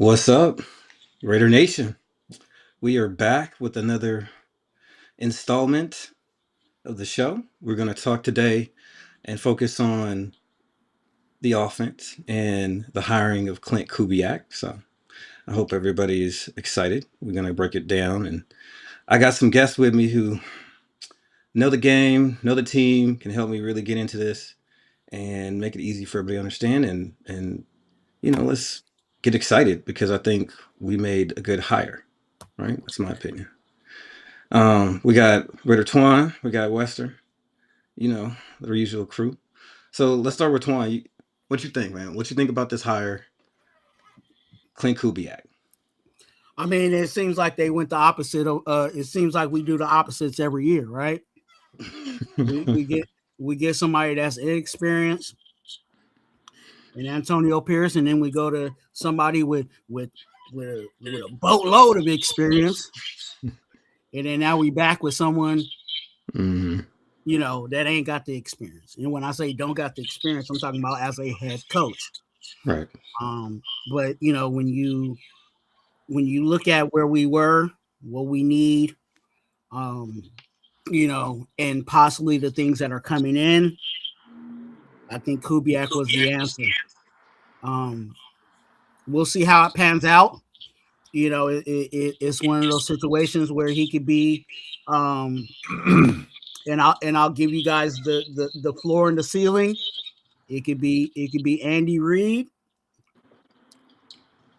What's up, Raider Nation? We are back with another installment of the show. We're going to talk today and focus on the offense and the hiring of Clint Kubiak. So I hope everybody's excited. We're going to break it down. And I got some guests with me who know the game, know the team, can help me really get into this and make it easy for everybody to understand. And let's get excited because I think we made a good hire. Right? That's my opinion. We got Raider Twuan, we got YESSIR, the usual crew. So let's start with Twuan. What you think, man? What you think about this hire, Clint Kubiak? I mean, it seems like they went the opposite of. It seems like we do the opposites every year, right? we get somebody that's inexperienced, and Antonio Pierce, and then we go to somebody with a boatload of experience, and then now we back with someone, that ain't got the experience. And when I say don't got the experience, I'm talking about as a head coach, right? But when you look at where we were, what we need, and possibly the things that are coming in, I think Kubiak was the answer. We'll see how it pans out. It's one of those situations where he could be, and I'll give you guys the floor and the ceiling. It could be Andy Reid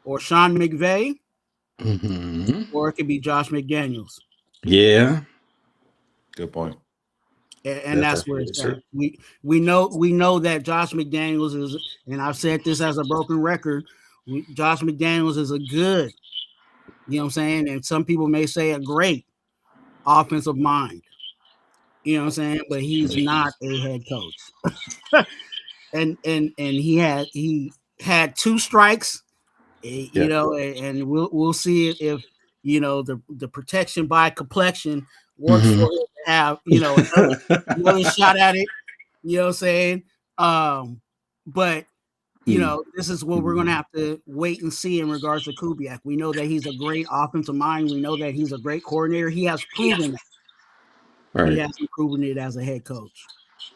or Sean McVay, or it could be Josh McDaniels. Yeah, good point. And that's where it's at. We know that Josh McDaniels is, and I've said this as a broken record, Josh McDaniels is a good, you know what I'm saying, and some people may say a great offensive mind, you know what I'm saying, but he's not a head coach. and he had two strikes, and we'll see if the protection by complexion works for him to have another shot at it. You know what I'm saying? But this is what we're gonna have to wait and see in regards to Kubiak. We know that he's a great offensive mind. We know that he's a great coordinator. He has proven that. Right. He hasn't proven it as a head coach.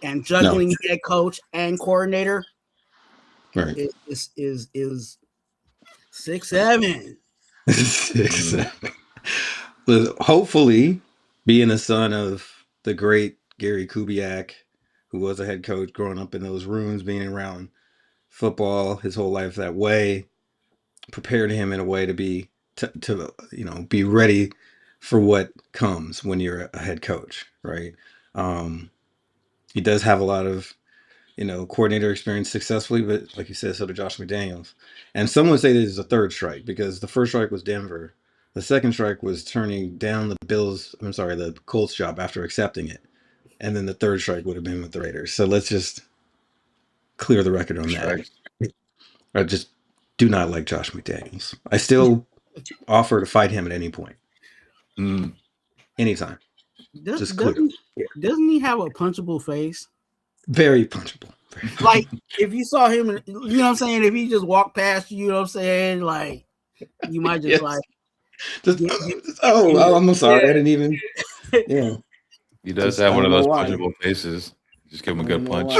And juggling head coach and coordinator, right, is 6'7". 6'7". But hopefully, being a son of the great Gary Kubiak, who was a head coach growing up in those rooms, being around football his whole life that way, prepared him in a way to be be ready for what comes when you're a head coach, right? He does have a lot of coordinator experience successfully, but like you said, so did Josh McDaniels. And some would say this is a third strike because the first strike was Denver. The second strike was turning down the Colts job after accepting it. And then the third strike would have been with the Raiders. So let's just clear the record on that. I just do not like Josh McDaniels. I still offer to fight him at any point. Anytime. Just clear. Doesn't he have a punchable face? Very punchable. Like, if you saw him, you know what I'm saying? If he just walked past you, know what I'm saying? Like, you might just I'm sorry. Yeah. I didn't even. Yeah. He does have one of those punchable faces. Just give him a good punch.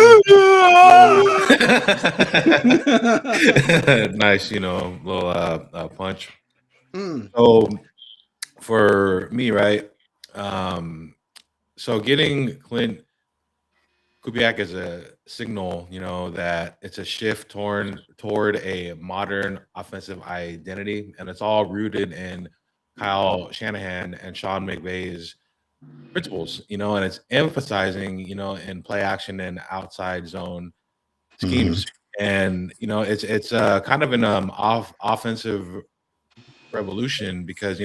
Nice, little punch. So for me, right? So getting Clint Kubiak is a signal, that it's a shift toward a modern offensive identity, and it's all rooted in Kyle Shanahan and Sean McVay's principles, and it's emphasizing, in play action and outside zone schemes. And, it's kind of an offensive revolution because,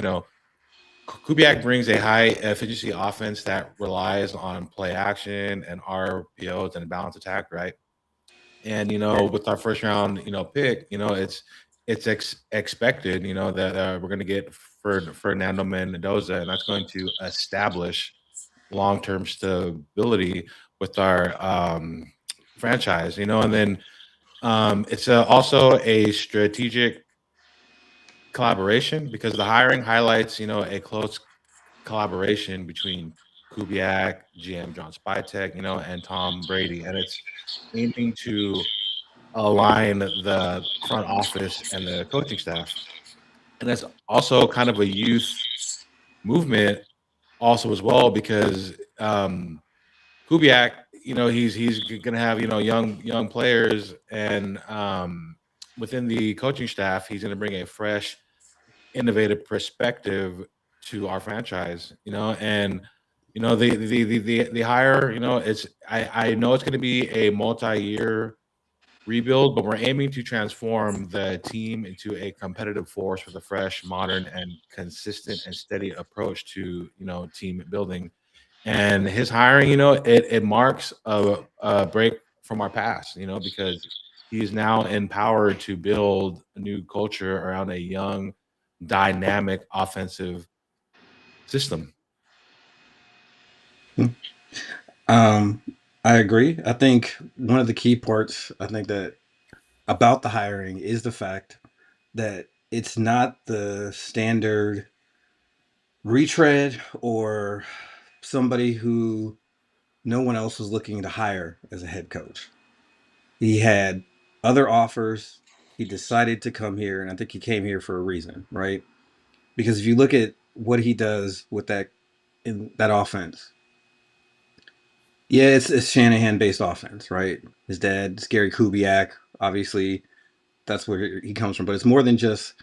Kubiak brings a high efficiency offense that relies on play action and RPOs and balance attack, right? And, with our first round, pick, it's expected, that we're going to get Fernando Mendoza, and that's going to establish long-term stability with our franchise, and then it's also a strategic collaboration, because the hiring highlights, a close collaboration between Kubiak, GM John Spytek, and Tom Brady, and it's aiming to align the front office and the coaching staff. And that's also kind of a youth movement also as well, because Kubiak, he's going to have young players, and within the coaching staff, he's going to bring a fresh, innovative perspective to our franchise. And the hire, it's I know it's going to be a multi-year rebuild, but we're aiming to transform the team into a competitive force with a fresh, modern, and consistent and steady approach to team building. And his hiring, it marks a break from our past, because he's now empowered to build a new culture around a young, dynamic offensive system. I agree. I think one of the key parts, I think that about the hiring is the fact that it's not the standard retread or somebody who no one else was looking to hire as a head coach. He had other offers. He decided to come here, and I think he came here for a reason, right? Because if you look at what he does with that in that offense, yeah, it's Shanahan based offense, right? His dad's Gary Kubiak, obviously that's where he comes from, but it's more than just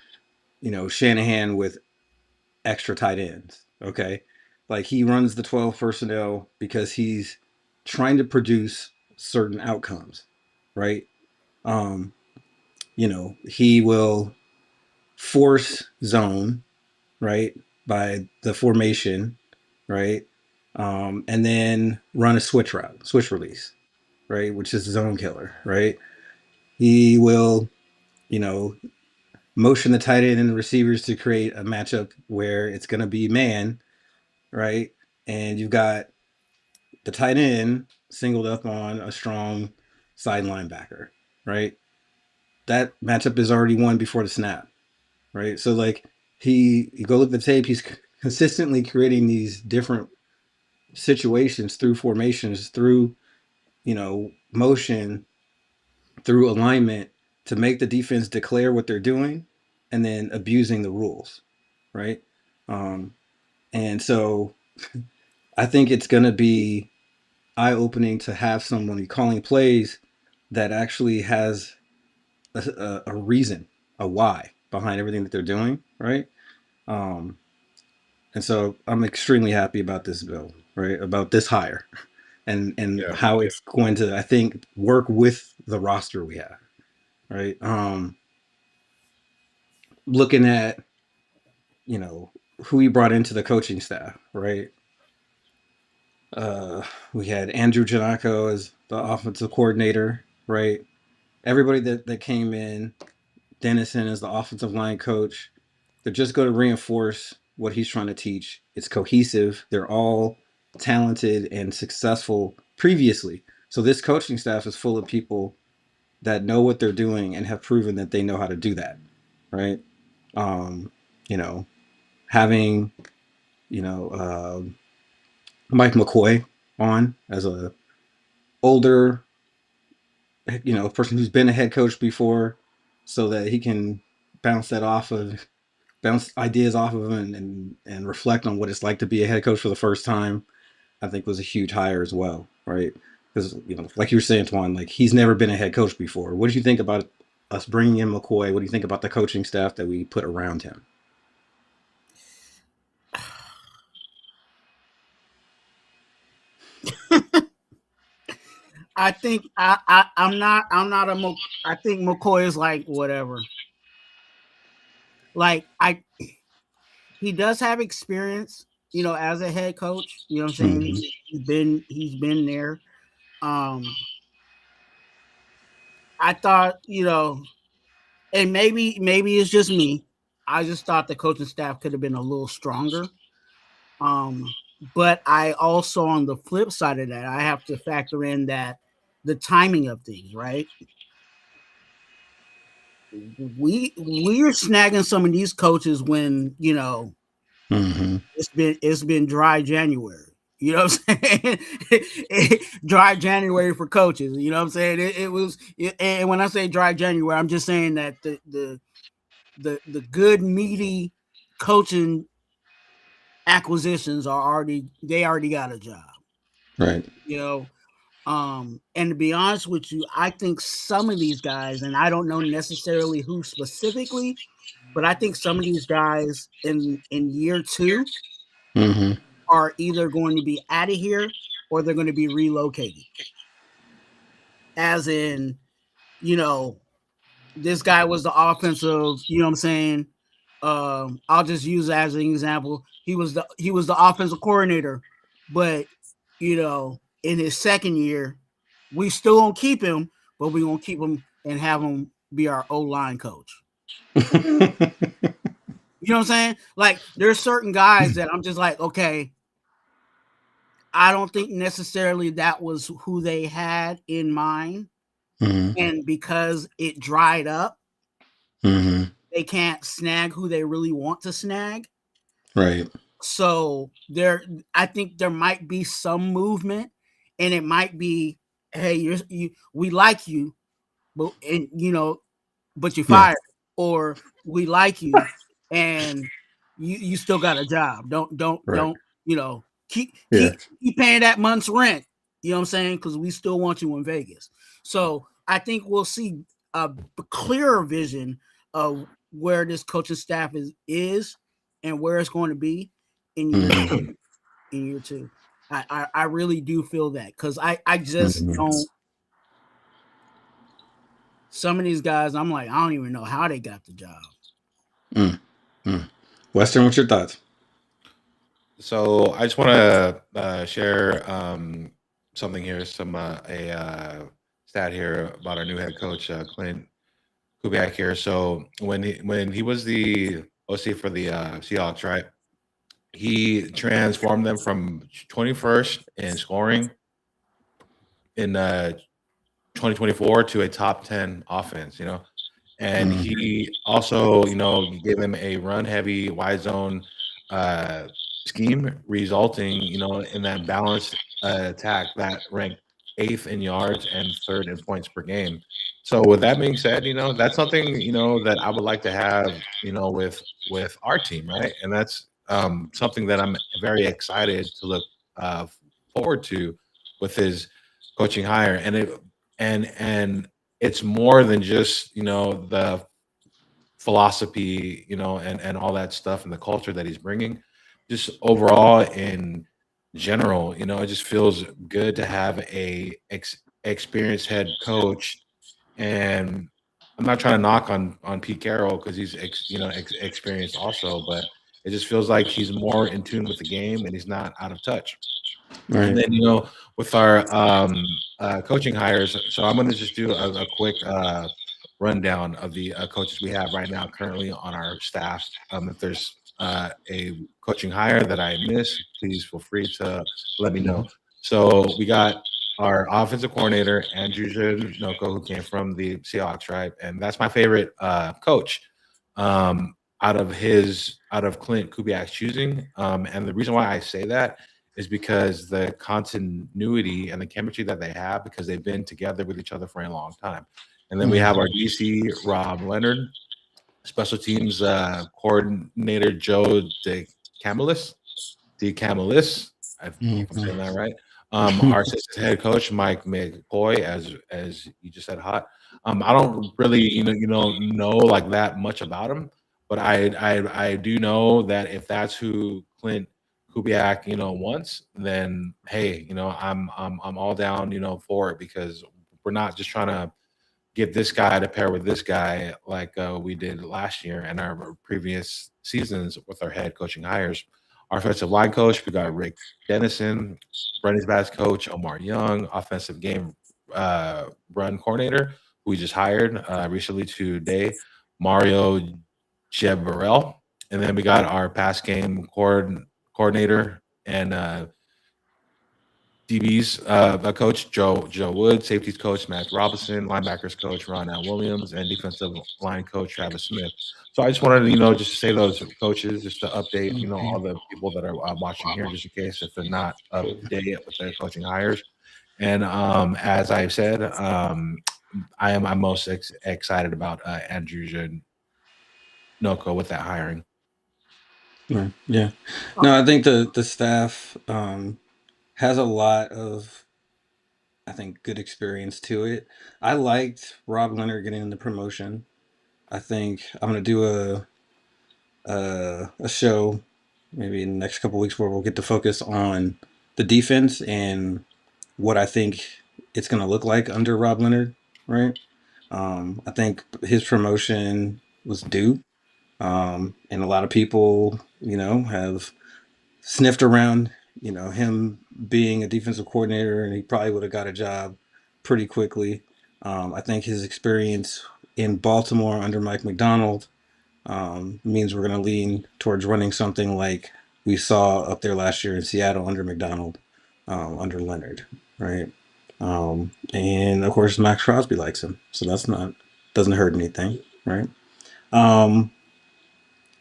Shanahan with extra tight ends. Okay, like he runs the 12 personnel because he's trying to produce certain outcomes, right? Um, he will force zone, right, by the formation, right, and then run a switch route, switch release, right, which is zone killer, right. He will, you know, motion the tight end and the receivers to create a matchup where it's going to be man, right, and you've got the tight end singled up on a strong side linebacker, right. That matchup is already won before the snap, right? So like you go look at the tape, he's consistently creating these different situations through formations, through motion, through alignment to make the defense declare what they're doing, and then abusing the rules, right? And so I think it's going to be eye opening to have someone calling plays that actually has a reason, a why behind everything that they're doing, right? Um, and so I'm extremely happy about this bill, right? About this hire, and Yeah. how it's going to, I think, work with the roster we have, right? Looking at who we brought into the coaching staff, right? We had Andrew Janako as the offensive coordinator, right? Everybody that came in, Dennison as the offensive line coach, they're just going to reinforce what he's trying to teach. It's cohesive. They're all talented and successful previously. So this coaching staff is full of people that know what they're doing and have proven that they know how to do that, right? Um, you know, having Mike McCoy on as a older person who's been a head coach before, so that he can bounce that off of bounce ideas off of him and reflect on what it's like to be a head coach for the first time, I think was a huge hire as well, right? Because like you were saying, Twuan, like he's never been a head coach before. What did you think about us bringing in McCoy? What do you think about the coaching staff that we put around him? I think I'm not I think McCoy is like whatever. Like he does have experience, as a head coach. You know what I'm saying? Mm-hmm. He's been there. I thought, and maybe it's just me. I just thought the coaching staff could have been a little stronger. But I also, on the flip side of that, I have to factor in that the timing of things, right? we're snagging some of these coaches when it's been dry January. You know what I'm saying? Dry January for coaches. You know what I'm saying? And when I say dry January, I'm just saying that the good meaty coaching acquisitions they already got a job. Right. And to be honest with you, I think some of these guys, and I don't know necessarily who specifically, but I think some of these guys in year 2 are either going to be out of here or they're going to be relocated. As in, this guy was the offensive, you know what I'm saying? I'll just use as an example. He was the offensive coordinator, but in his second year, we still gonna keep him, but we gonna keep him and have him be our O-line coach. You know what I'm saying? Like, there's certain guys that I'm just like, okay, I don't think necessarily that was who they had in mind. And because it dried up, they can't snag who they really want to snag. Right. So I think there might be some movement, and it might be, hey, we like you, but but you Yeah. fired, or we like you and you still got a job. Right. Keep Yeah. paying that month's rent. You know what I'm saying? Because we still want you in Vegas. So I think we'll see a clearer vision of where this coaching staff is and where it's going to be in year two. In year 2. I really do feel that, because I just don't. Some of these guys, I'm like, I don't even know how they got the job. Western, what's your thoughts? So I just want to share something here, a stat here about our new head coach, Clint Kubiak here. So when he was the OC for the Seahawks, right? He transformed them from 21st in scoring in 2024 to a top 10 offense, and he also, gave them a run heavy wide zone scheme, resulting, in that balanced attack that ranked 8th in yards and 3rd in points per game. So with that being said, that's something, that I would like to have, with our team, right? And that's something that I'm very excited to look forward to with his coaching hire. And it's more than just, the philosophy, and all that stuff and the culture that he's bringing. Just overall in general, it just feels good to have a experienced head coach. And I'm not trying to knock on Pete Carroll, because he's experienced also, but it just feels like he's more in tune with the game and he's not out of touch. Right. And then, with our coaching hires, so I'm going to just do a quick rundown of the coaches we have right now currently on our staff. If there's a coaching hire that I miss, please feel free to let me know. So we got our offensive coordinator, Andrew Noko, who came from the Seahawks, right? And that's my favorite coach out of Clint Kubiak's choosing. And the reason why I say that is because the continuity and the chemistry that they have, because they've been together with each other for a long time. And then we have our DC, Rob Leonard, special teams coordinator, Joe DeCamilis. If I'm saying that right. Our assistant head coach, Mike McCoy, as you just said, hot. I don't really, know like that much about him, but I do know that if that's who Clint Kubiak, wants, then hey, I'm all down, for it, because we're not just trying to get this guy to pair with this guy like we did last year and our previous seasons with our head coaching hires. Our offensive line coach, we got Rick Dennison, Brendan's best coach, Omar Young, offensive game run coordinator, who we just hired recently today, Mario Jebarel. And then we got our pass game coordinator and DBs coach Joe Wood, safeties coach Matt Robinson, linebackers coach Ron Al Williams, and defensive line coach Travis Smith. So I just wanted to, just to say those coaches, just to update, all the people that are watching here, just in case if they're not up to date with their coaching hires. And as I've said, I'm most excited about Andrew Noko with that hiring. Yeah. No, I think the staff has a lot of, I think, good experience to it. I liked Rob Leonard getting the promotion. I think I'm gonna do a show maybe in the next couple weeks where we'll get to focus on the defense and what I think it's gonna look like under Rob Leonard, right? I think his promotion was due. And a lot of people, have sniffed around, him being a defensive coordinator, and he probably would have got a job pretty quickly. I think his experience in Baltimore under Mike McDonald means we're going to lean towards running something like we saw up there last year in Seattle under McDonald, under Leonard, right? And of course, Max Crosby likes him, so doesn't hurt anything, right?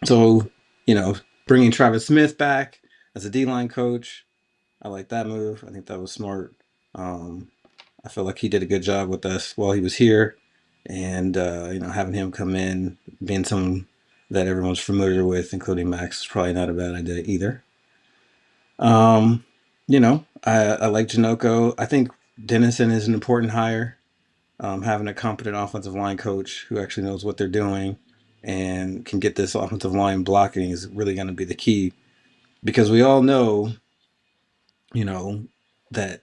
So, bringing Travis Smith back as a D-line coach, I like that move. I think that was smart. I feel like he did a good job with us while he was here. And, having him come in, being someone that everyone's familiar with, including Max, is probably not a bad idea either. I like Janoko. I think Dennison is an important hire. Having a competent offensive line coach who actually knows what they're doing and can get this offensive line blocking is really going to be the key, because we all know, that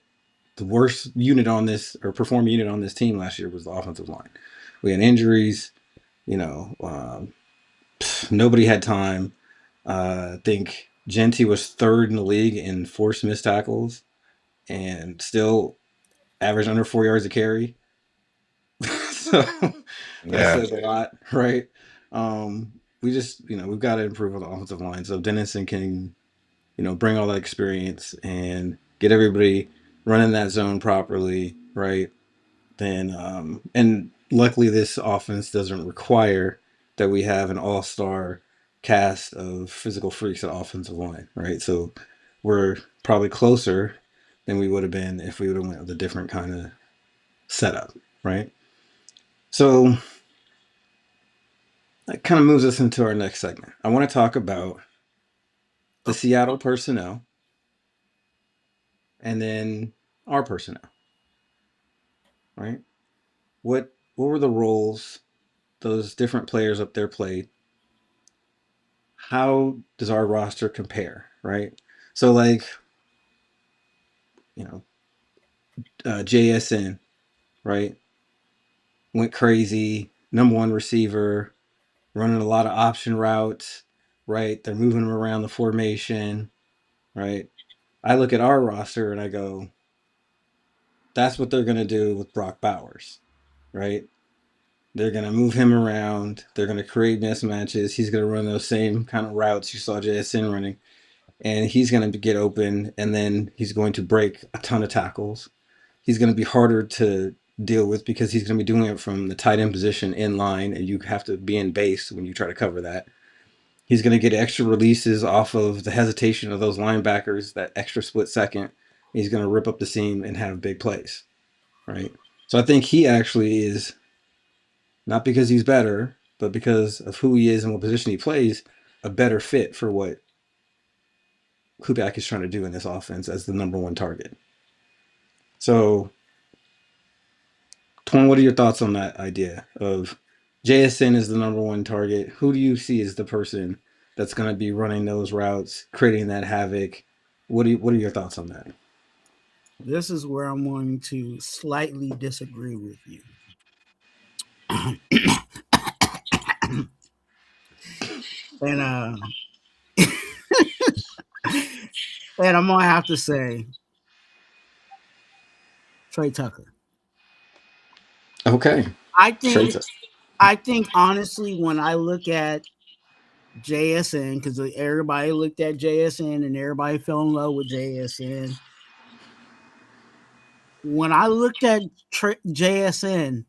the worst unit on this, or performing unit on this team last year, was the offensive line. We had injuries, nobody had time. I think Genty was third in the league in forced missed tackles and still averaged under 4 yards a carry. So that says a lot, right? We just, we've got to improve on the offensive line. So Dennison can, bring all that experience and get everybody running that zone properly, right? Then, and luckily this offense doesn't require that we have an all-star cast of physical freaks at offensive line, right? So we're probably closer than we would have been if we would have went with a different kind of setup, right? So that kind of moves us into our next segment. I want to talk about the Seattle personnel and then our personnel, right? What were the roles those different players up there played? How does our roster compare, right? So, like, JSN, right? Went crazy, number one receiver, running a lot of option routes, right? They're moving him around the formation, right? I look at our roster and I go, that's what they're going to do with Brock Bowers, right? They're going to move him around. They're going to create mismatches. He's going to run those same kind of routes you saw JSN running. And he's going to get open, and then he's going to break a ton of tackles. He's going to be harder to deal with because he's going to be doing it from the tight end position in line, and you have to be in base when you try to cover that. He's going to get extra releases off of the hesitation of those linebackers, that extra split second. He's going to rip up the seam and have big plays, right? So I think he actually is, not because he's better, but because of who he is and what position he plays, a better fit for what Kubiak is trying to do in this offense as the number one target. So, Twuan, what are your thoughts on that idea of JSN is the number one target? Who do you see as the person that's going to be running those routes, creating that havoc? What are your thoughts on that? This is where I'm going to slightly disagree with you. And and I'm gonna have to say Trey Tucker. Okay. I think honestly, when I look at JSN, because everybody looked at JSN and everybody fell in love with JSN, when I looked at JSN,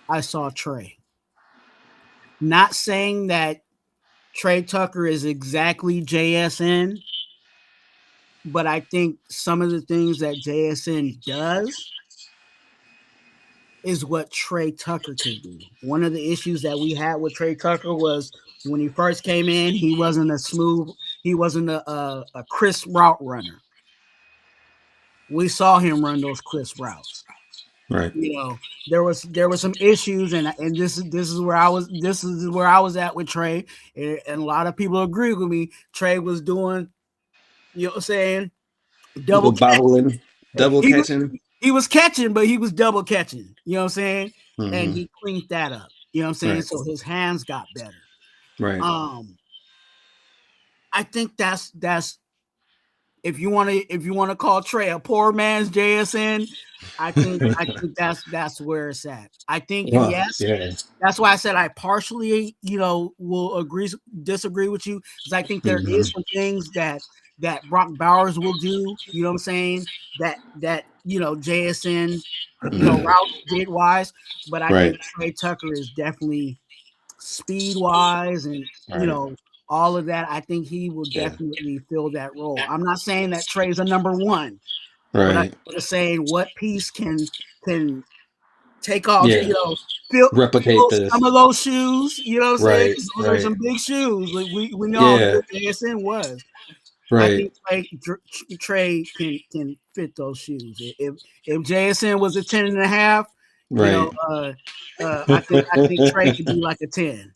I saw Trey. Not saying that Trey Tucker is exactly JSN, but I think some of the things that JSN does is what Trey Tucker can do. One of the issues that we had with Trey Tucker was when he first came in, he wasn't a crisp route runner. We saw him run those crisp routes. Right. You know, there was some issues, and this is where I was at with Trey, and a lot of people agree with me. Trey was doing, you know what I'm saying, double bobbling, double he catching. he was catching, but he was double catching. You know what I'm saying? Mm-hmm. And he cleaned that up. You know what I'm saying? Right. So his hands got better. Right. I think that's if you want to call Trey a poor man's JSN, I think that's where it's at. I think yes. Yeah. That's why I said I partially, will disagree with you, because I think there is some things that Brock Bowers will do, you know what I'm saying, that JSN, routes did wise, but I think Trey Tucker is definitely speed wise and all of that. I think he will definitely fill that role. I'm not saying that Trey's a number one, but I'm just saying what piece can take off, replicate this. Some of those shoes, you know what I'm saying? Those are some big shoes. Like we know how good JSN was. Right. I think Trey can fit those shoes. If JSN was a 10.5, I think Trey could be like a 10.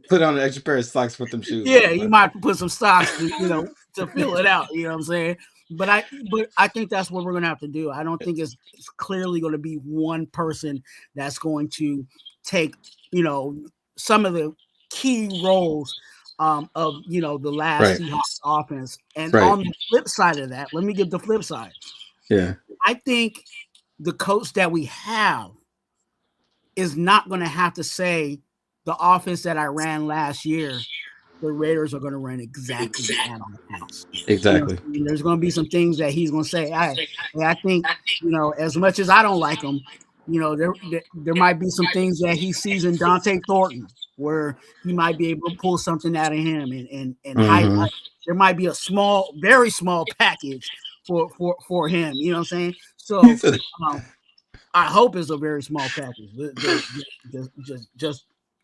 Put on an extra pair of socks with them shoes. Yeah, you might put some socks to, to fill it out. You know what I'm saying? But I think that's what we're gonna have to do. I don't think it's clearly going to be one person that's going to take, some of the key roles of the last Seahawks offense. And on the flip side of that, let me give the flip side. Yeah. I think the coach that we have is not going to have to say the offense that I ran last year, the Raiders are going to run exactly at our house. Exactly. There's going to be some things that he's going to say. I think, as much as I don't like him, there might be some things that he sees in Dante Thornton where he might be able to pull something out of him and highlight. There might be a very small package for him. You know what I'm saying? So I hope it's a very small package.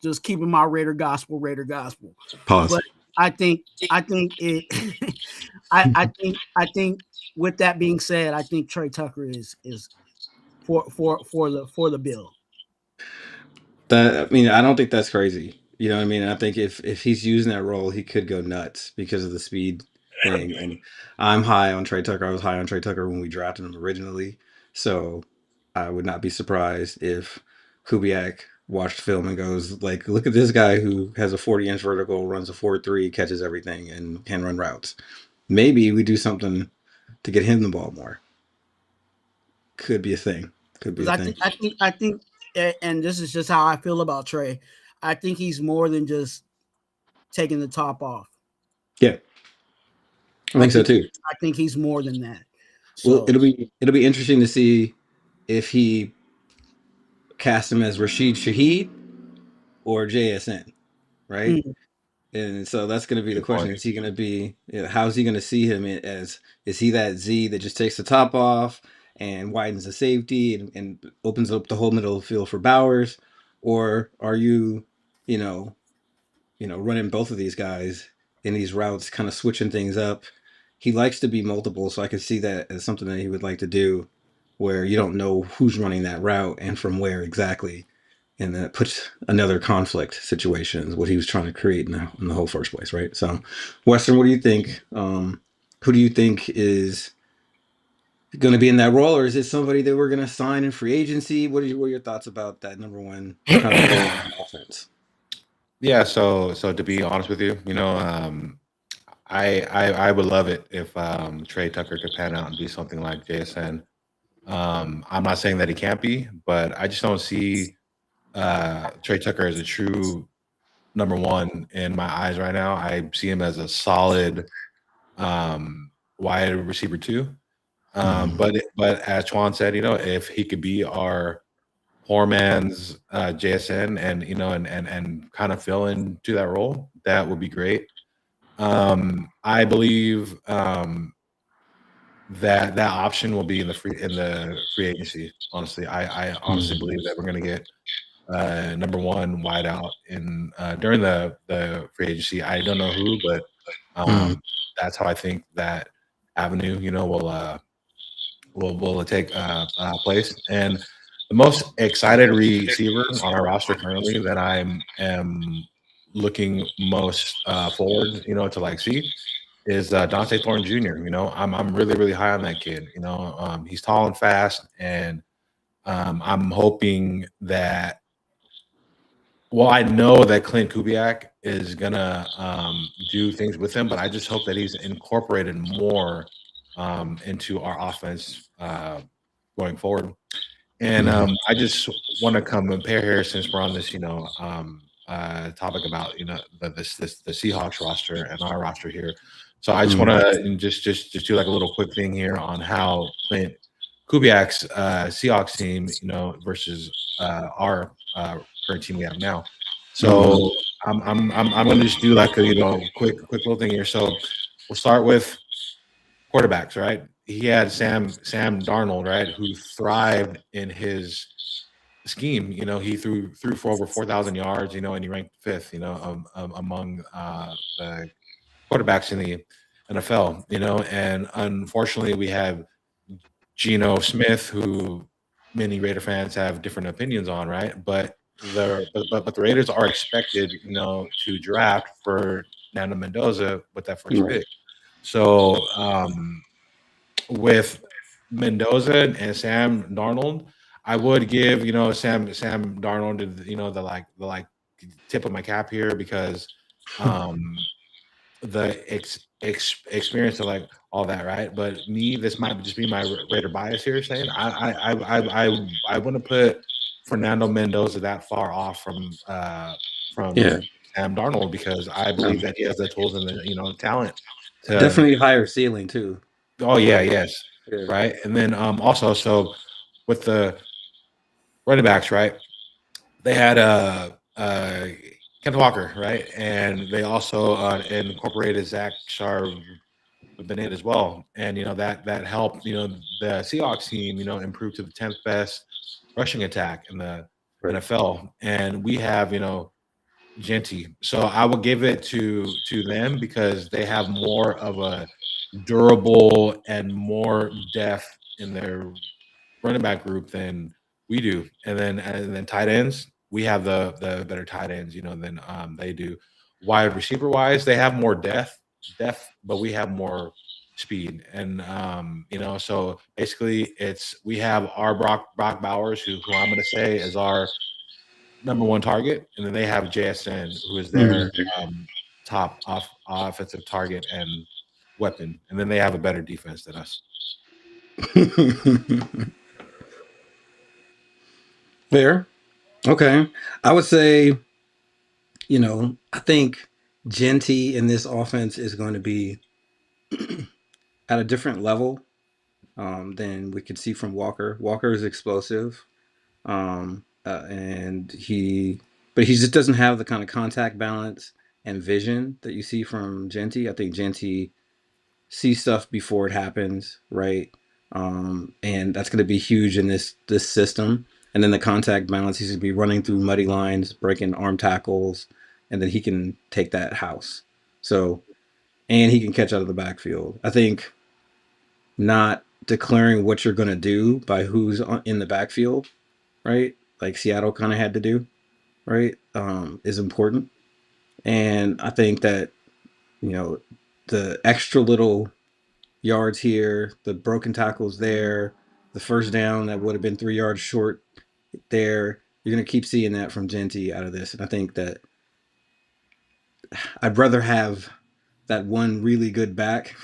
Just keeping my Raider gospel. Pause. But I think it. I think with that being said, I think Trey Tucker is for the bill. I don't think that's crazy. You know what I mean? I think if he's using that role, he could go nuts because of the speed thing. And I'm high on Trey Tucker. I was high on Trey Tucker when we drafted him originally. So I would not be surprised if Kubiak watched film and goes, like, look at this guy who has a 40-inch vertical, runs a 4.3, catches everything, and can run routes. Maybe we do something to get him the ball more. Could be a thing. I think, and this is just how I feel about Trey. I think he's more than just taking the top off. Yeah, I think so too. I think he's more than that. So, well, it'll be interesting to see if he casts him as Rashid Shaheed or JSN, right? Mm-hmm. And so that's going to be the question. Is he going to be, how's he going to see him as, is he that Z that just takes the top off and widens the safety and opens up the whole middle of the field for Bowers? Or are you, running both of these guys in these routes, kind of switching things up? He likes to be multiple, so I can see that as something that he would like to do, where you don't know who's running that route and from where exactly. And that puts another conflict situation, is what he was trying to create in the whole first place, right? So, Western, what do you think? Who do you think is going to be in that role, or is it somebody that we're going to sign in free agency? What are your thoughts about that number one kind of role on offense? Yeah, so to be honest with you, I would love it if Trey Tucker could pan out and be something like JSN. I'm not saying that he can't be, but I just don't see Trey Tucker as a true number one in my eyes right now. I see him as a solid wide receiver 2. But as Twuan said, if he could be our poor man's JSN and and kind of fill into that role, that would be great. I believe that option will be in the free agency. Honestly, I honestly believe that we're going to get number one wideout in during the free agency. I don't know who, but that's how I think that avenue, will take place. And the most excited receiver on our roster currently that I am looking most forward, to like see is Dante Thorne Jr. I'm really really high on that kid. He's tall and fast, and I'm hoping that. Well, I know that Clint Kubiak is gonna do things with him, but I just hope that he's incorporated more into our offense going forward. And I just want to come compare here since we're on this, topic about the Seahawks roster and our roster here. So I just want to just do like a little quick thing here on how Clint Kubiak's Seahawks team, versus our current team we have now. So I'm gonna just do like a quick little thing here. So we'll start with quarterbacks, right? He had Sam Darnold, right, who thrived in his scheme. He threw for over 4,000 yards, and he ranked fifth, among the quarterbacks in the NFL, and unfortunately we have Geno Smith, who many Raider fans have different opinions on, right? But the Raiders are expected, to draft for Nando Mendoza with that first pick. So with Mendoza and Sam Darnold, I would give Sam Darnold the tip of my cap here because the experience of like all that, right? But this might just be my Raider bias here, saying I wouldn't put Fernando Mendoza that far off from Sam Darnold because I believe that he has the tools and the talent to definitely higher ceiling too. Oh yeah, yes, right. And then also so with the running backs, right? They had Kent Walker, right? And they also incorporated Zach Charbonnet as well. And that helped, the Seahawks team, improve to the 10th best rushing attack in the NFL. And we have, Genty. So I will give it to them because they have more of a durable and more depth in their running back group than we do. And then tight ends, we have the better tight ends, than they do. Wide receiver wise, they have more depth, but we have more speed. And so basically we have our Brock Bowers, who I'm gonna say is our number one target, and then they have JSN, who is their top offensive target and weapon, and then they have a better defense than us. Fair. Okay. I would say, I think Genty in this offense is going to be at a different level than we could see from Walker. Walker is explosive. And he just doesn't have the kind of contact balance and vision that you see from Genty. I think Genty sees stuff before it happens, right? And that's going to be huge in this system. And then the contact balance, he's going to be running through muddy lines, breaking arm tackles, and then he can take that house. So, and he can catch out of the backfield. I think not declaring what you're going to do by who's in the backfield, right? Like Seattle kind of had to do, right? Is important. And I think that, the extra little yards here, the broken tackles there, the first down that would have been 3 yards short there, you're going to keep seeing that from Genty out of this. And I think that I'd rather have that one really good back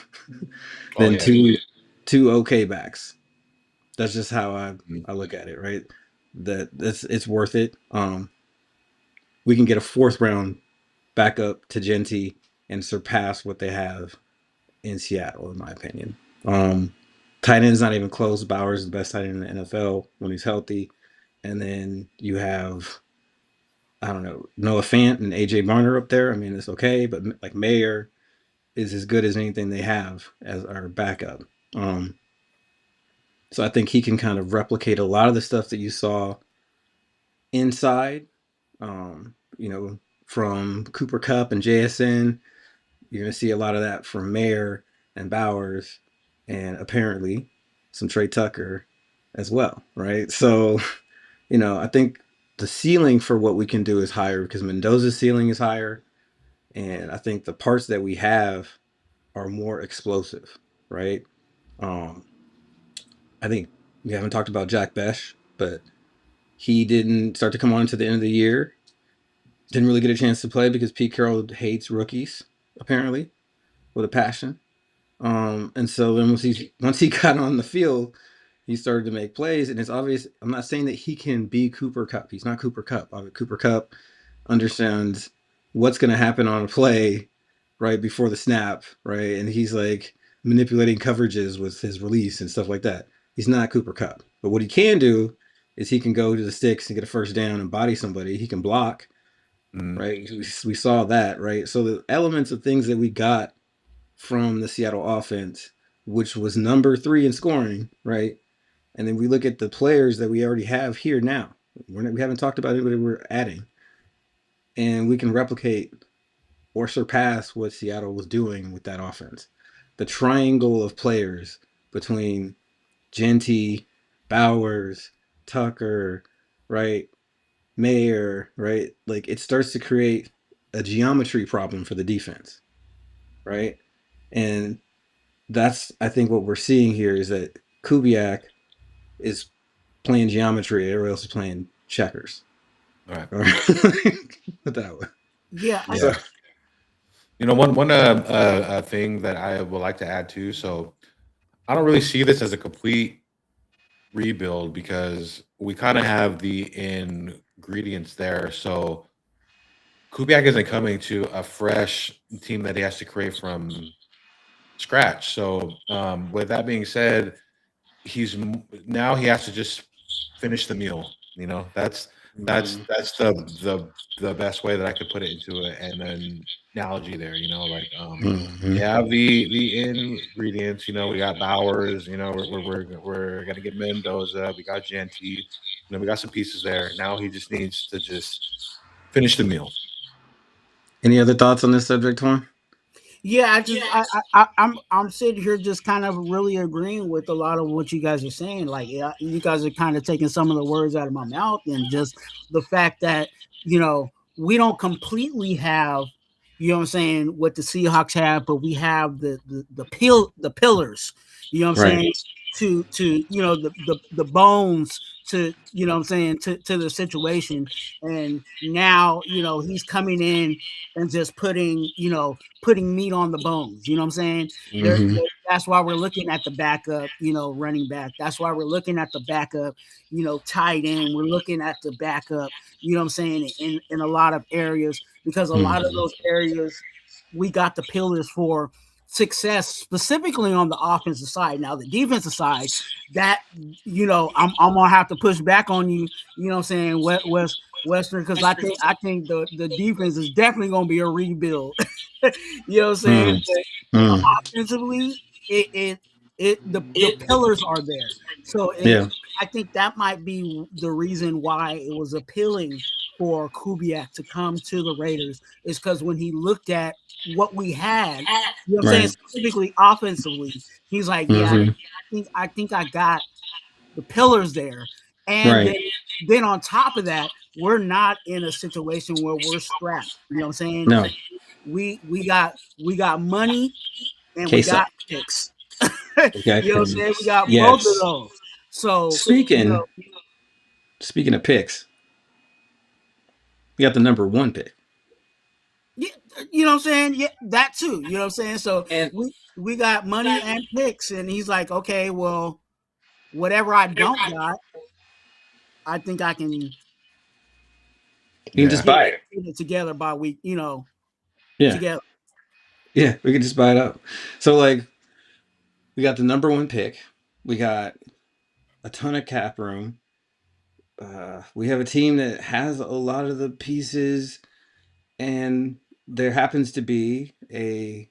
than two okay backs. That's just how I look at it, right? It's worth it. We can get a 4th round backup to Genty and surpass what they have in Seattle, in my opinion. tight end is not even close. Bowers is the best tight end in the NFL when he's healthy. And then you have, I don't know, Noah Fant and AJ Barner up there. I mean, it's okay, but like Mayer is as good as anything they have as our backup. So I think he can kind of replicate a lot of the stuff that you saw inside, you know, from Cooper Kupp and JSN. You're going to see a lot of that from Mayer and Bowers, and apparently some Trey Tucker as well, right? So, you know, I think the ceiling for what we can do is higher because Mendoza's ceiling is higher. And I think the parts that we have are more explosive, right? Um, I think we haven't talked about Jack Besh, but he didn't start to come on to the end of the year. Didn't really get a chance to play because Pete Carroll hates rookies, apparently, with a passion. And so then once he got on the field, he started to make plays, and it's obvious. I'm not saying that he can be Cooper Kupp. He's not Cooper Kupp. Cooper Kupp understands what's going to happen on a play right before the snap, right? And he's like manipulating coverages with his release and stuff like that. He's not Cooper Kupp. But what he can do is he can go to the sticks and get a first down and body somebody. He can block, right? We saw that, right? So the elements of things that we got from the Seattle offense, which was number 3 in scoring, right? And then we look at the players that we already have here now. We haven't talked about anybody we're adding. And we can replicate or surpass what Seattle was doing with that offense. The triangle of players between Genty, Bowers, Tucker, right, Mayer, right? Like it starts to create a geometry problem for the defense, right? And that's, I think, what we're seeing here is that Kubiak is playing geometry, everybody else is playing checkers. All right. That way. Yeah. So, you know, one thing that I would like to add too. So I don't really see this as a complete rebuild because we kind of have the ingredients there. So Kubiak isn't coming to a fresh team that he has to create from scratch. So with that being said, he has to just finish the meal. You know, that's the best way that I could put it into an analogy there. You know, like you have the ingredients. You know, we got Bowers. You know, we're gonna get Mendoza. We got Genty. You know, we got some pieces there. Now he just needs to just finish the meal. Any other thoughts on this subject, Twuan? Yeah, I'm sitting here just kind of really agreeing with a lot of what you guys are saying. Like, yeah, you guys are kind of taking some of the words out of my mouth, and just the fact that, you know, we don't completely have, you know what I'm saying, what the Seahawks have, but we have the pillars, you know what I'm saying, to you know, the bones to, you know what I'm saying, to the situation. And now, you know, he's coming in and just putting meat on the bones. You know what I'm saying? That's why we're looking at the backup, you know, running back. That's why we're looking at the backup, you know, tight end. We're looking at the backup, you know what I'm saying, in a lot of areas, because a lot of those areas we got the pillars for success, specifically on the offensive side. Now, the defensive side, that, you know, I'm gonna have to push back on you, you know what I'm saying, Western, because I think the defense is definitely gonna be a rebuild. You know what I'm saying? But offensively, the pillars are there. So I think that might be the reason why it was appealing for Kubiak to come to the Raiders, is because when he looked at what we had, you know what I'm saying, specifically offensively, he's like, yeah, I think I got the pillars there. And then on top of that, we're not in a situation where we're strapped. You know what I'm saying? No. We got money and we got picks. You know what I'm saying? We got both of those. So speaking of picks, we got the number 1 pick. Yeah, you know what I'm saying? Yeah, that too. You know what I'm saying? So we got money and picks, and he's like, okay, well, whatever I don't got, I think I can. You can just buy it together by week, you know. Together. Yeah, we can just buy it up. So like, we got the number 1 pick. We got a ton of cap room. We have a team that has a lot of the pieces, and there happens to be a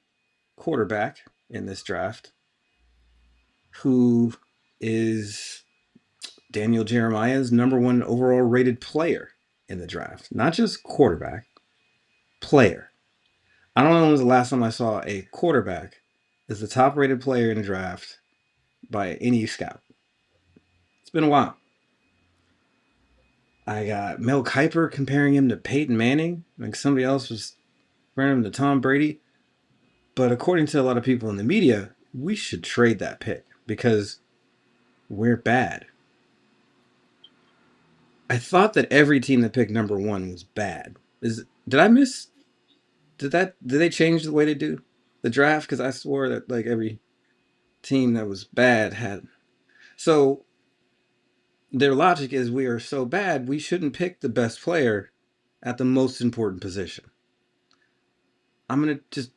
quarterback in this draft who is Daniel Jeremiah's #1 overall rated player in the draft. Not just quarterback, player. I don't know when was the last time I saw a quarterback as the top rated player in the draft by any scout. It's been a while. I got Mel Kiper comparing him to Peyton Manning. Like somebody else was comparing him to Tom Brady. But according to a lot of people in the media, we should trade that pick because we're bad. I thought that every team that picked #1 was bad. Did I miss? Did they change the way they do the draft? Because I swore that like every team that was bad had. So their logic is we are so bad we shouldn't pick the best player at the most important position. I'm gonna just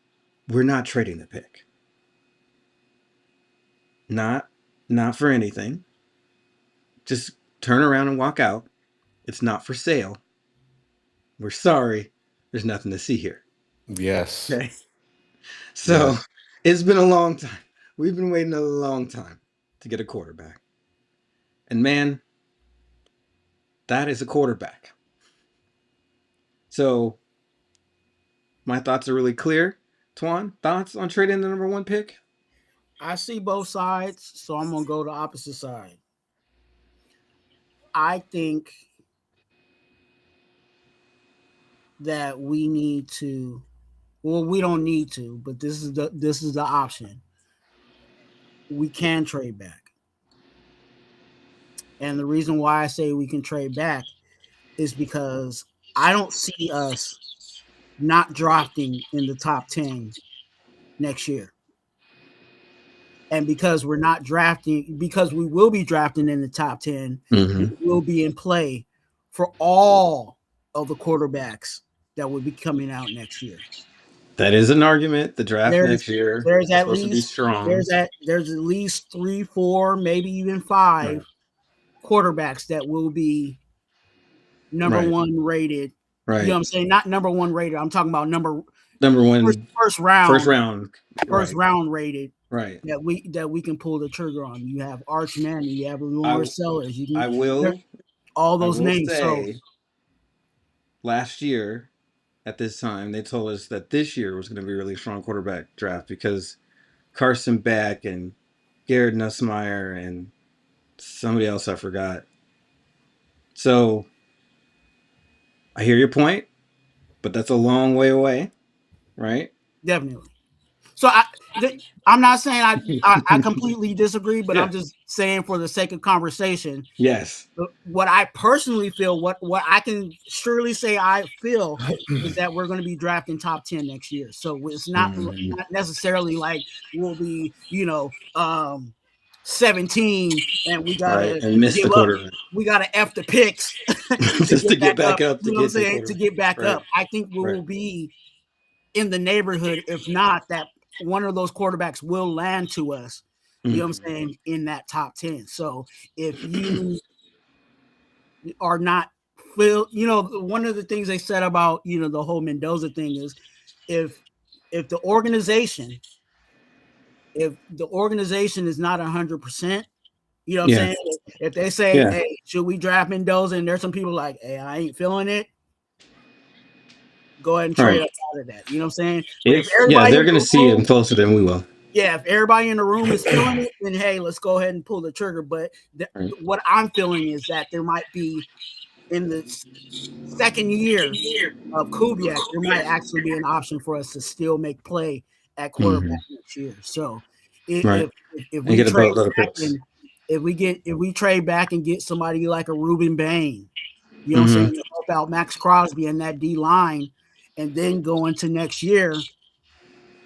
we're not trading the pick. Not for anything. Just turn around and walk out. It's not for sale. We're sorry. There's nothing to see here. Yes. Okay. So Yes. it's been a long time. We've been waiting a long time to get a quarterback. And man, that is a quarterback. So my thoughts are really clear. Twuan, thoughts on trading the #1 pick? I see both sides, so I'm gonna go the opposite side. I think that we need to. Well, we don't need to, but this is the option. We can trade back, and the reason why I say we can trade back is because I don't see us not drafting in the top 10 next year. And because we're not drafting, because we will be drafting in the top 10, we will be in play for all of the quarterbacks that will be coming out next year. That is an argument. The draft next year there's is at supposed to be least strong. there's at least 3, 4, maybe even 5 quarterbacks that will be #1 rated. Right. You know what I'm saying? Not #1 rated. I'm talking about #1 first round rated. Right. That we can pull the trigger on. You have Arch Manning, you have Lamar Sellers. You can all those names. Say, last year at this time, they told us that this year was going to be a really strong quarterback draft because Carson Beck and Garrett Nussmeier and somebody else I forgot. So I hear your point, but that's a long way away, right? Definitely. So I'm not saying I completely disagree, but I'm just saying for the sake of conversation. Yes. What I personally feel, what I can surely say I feel is that we're going to be drafting top 10 next year. So it's not necessarily like we'll be, 17 and we gotta miss the quarterback. We gotta F the picks just to get back up. You know what I'm saying? To get back up. I think we will be in the neighborhood, if not that one of those quarterbacks will land to us, you know what I'm saying, in that top 10. So if you are not one of the things they said about, the whole Mendoza thing is if the organization is not 100%, you know what I'm saying? If they say, hey, should we draft Mendoza? And there's some people like, hey, I ain't feeling it. Go ahead and trade up out of that. You know what I'm saying? But if they're going to see it closer than we will. Yeah, if everybody in the room is feeling it, then hey, let's go ahead and pull the trigger. But what I'm feeling is that there might be in the second year of Kubiak, there might actually be an option for us to still make play at quarterback next year. So if we trade back and if we trade back and get somebody like a Ruben Bain, you know what I'm saying, to help out Max Crosby in that D line, and then go into next year,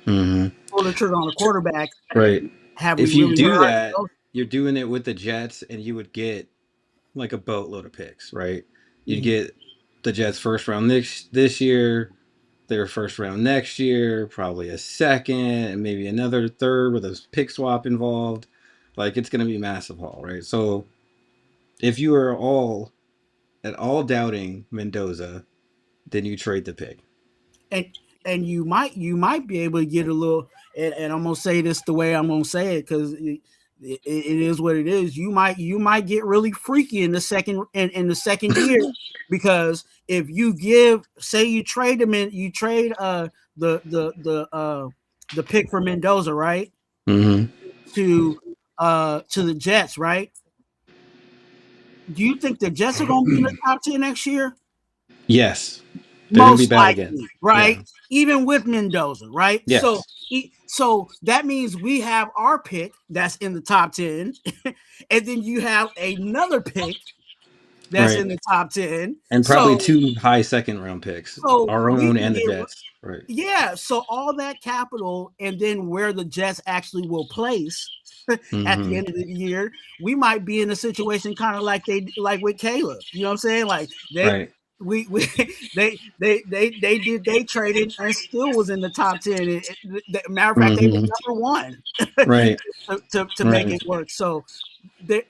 pull the trigger on the quarterback. Right. If you do that, you're doing it with the Jets, and you would get like a boatload of picks, right? You'd get the Jets first round this year, their first round next year, probably a second, and maybe another third with a pick swap involved. Like it's going to be massive haul, right? So if you are all at all doubting Mendoza, then you trade the pick. And you might be able to get a little, and I'm gonna say this the way I'm gonna say it because it is what it is. You might get really freaky in the second year because if you say you trade them in, you trade the pick for Mendoza, right? Mm-hmm. To the Jets, right? Do you think the Jets are going to be in the top 10 next year? Yes, they're going to be Most bad again. likely, right? Yeah. Even with Mendoza, right? Yes. So that means we have our pick that's in the top 10, and then you have another pick that's in the top 10. And probably So 2 high second round picks, our we own can and the get, Jets. Right. yeah. So all that capital, and then where the Jets actually will place at the end of the year, we might be in a situation kind of like with Caleb. You know what I'm saying? Like they they traded and still was in the top 10. Matter of fact, they were number one Right. to make it work. So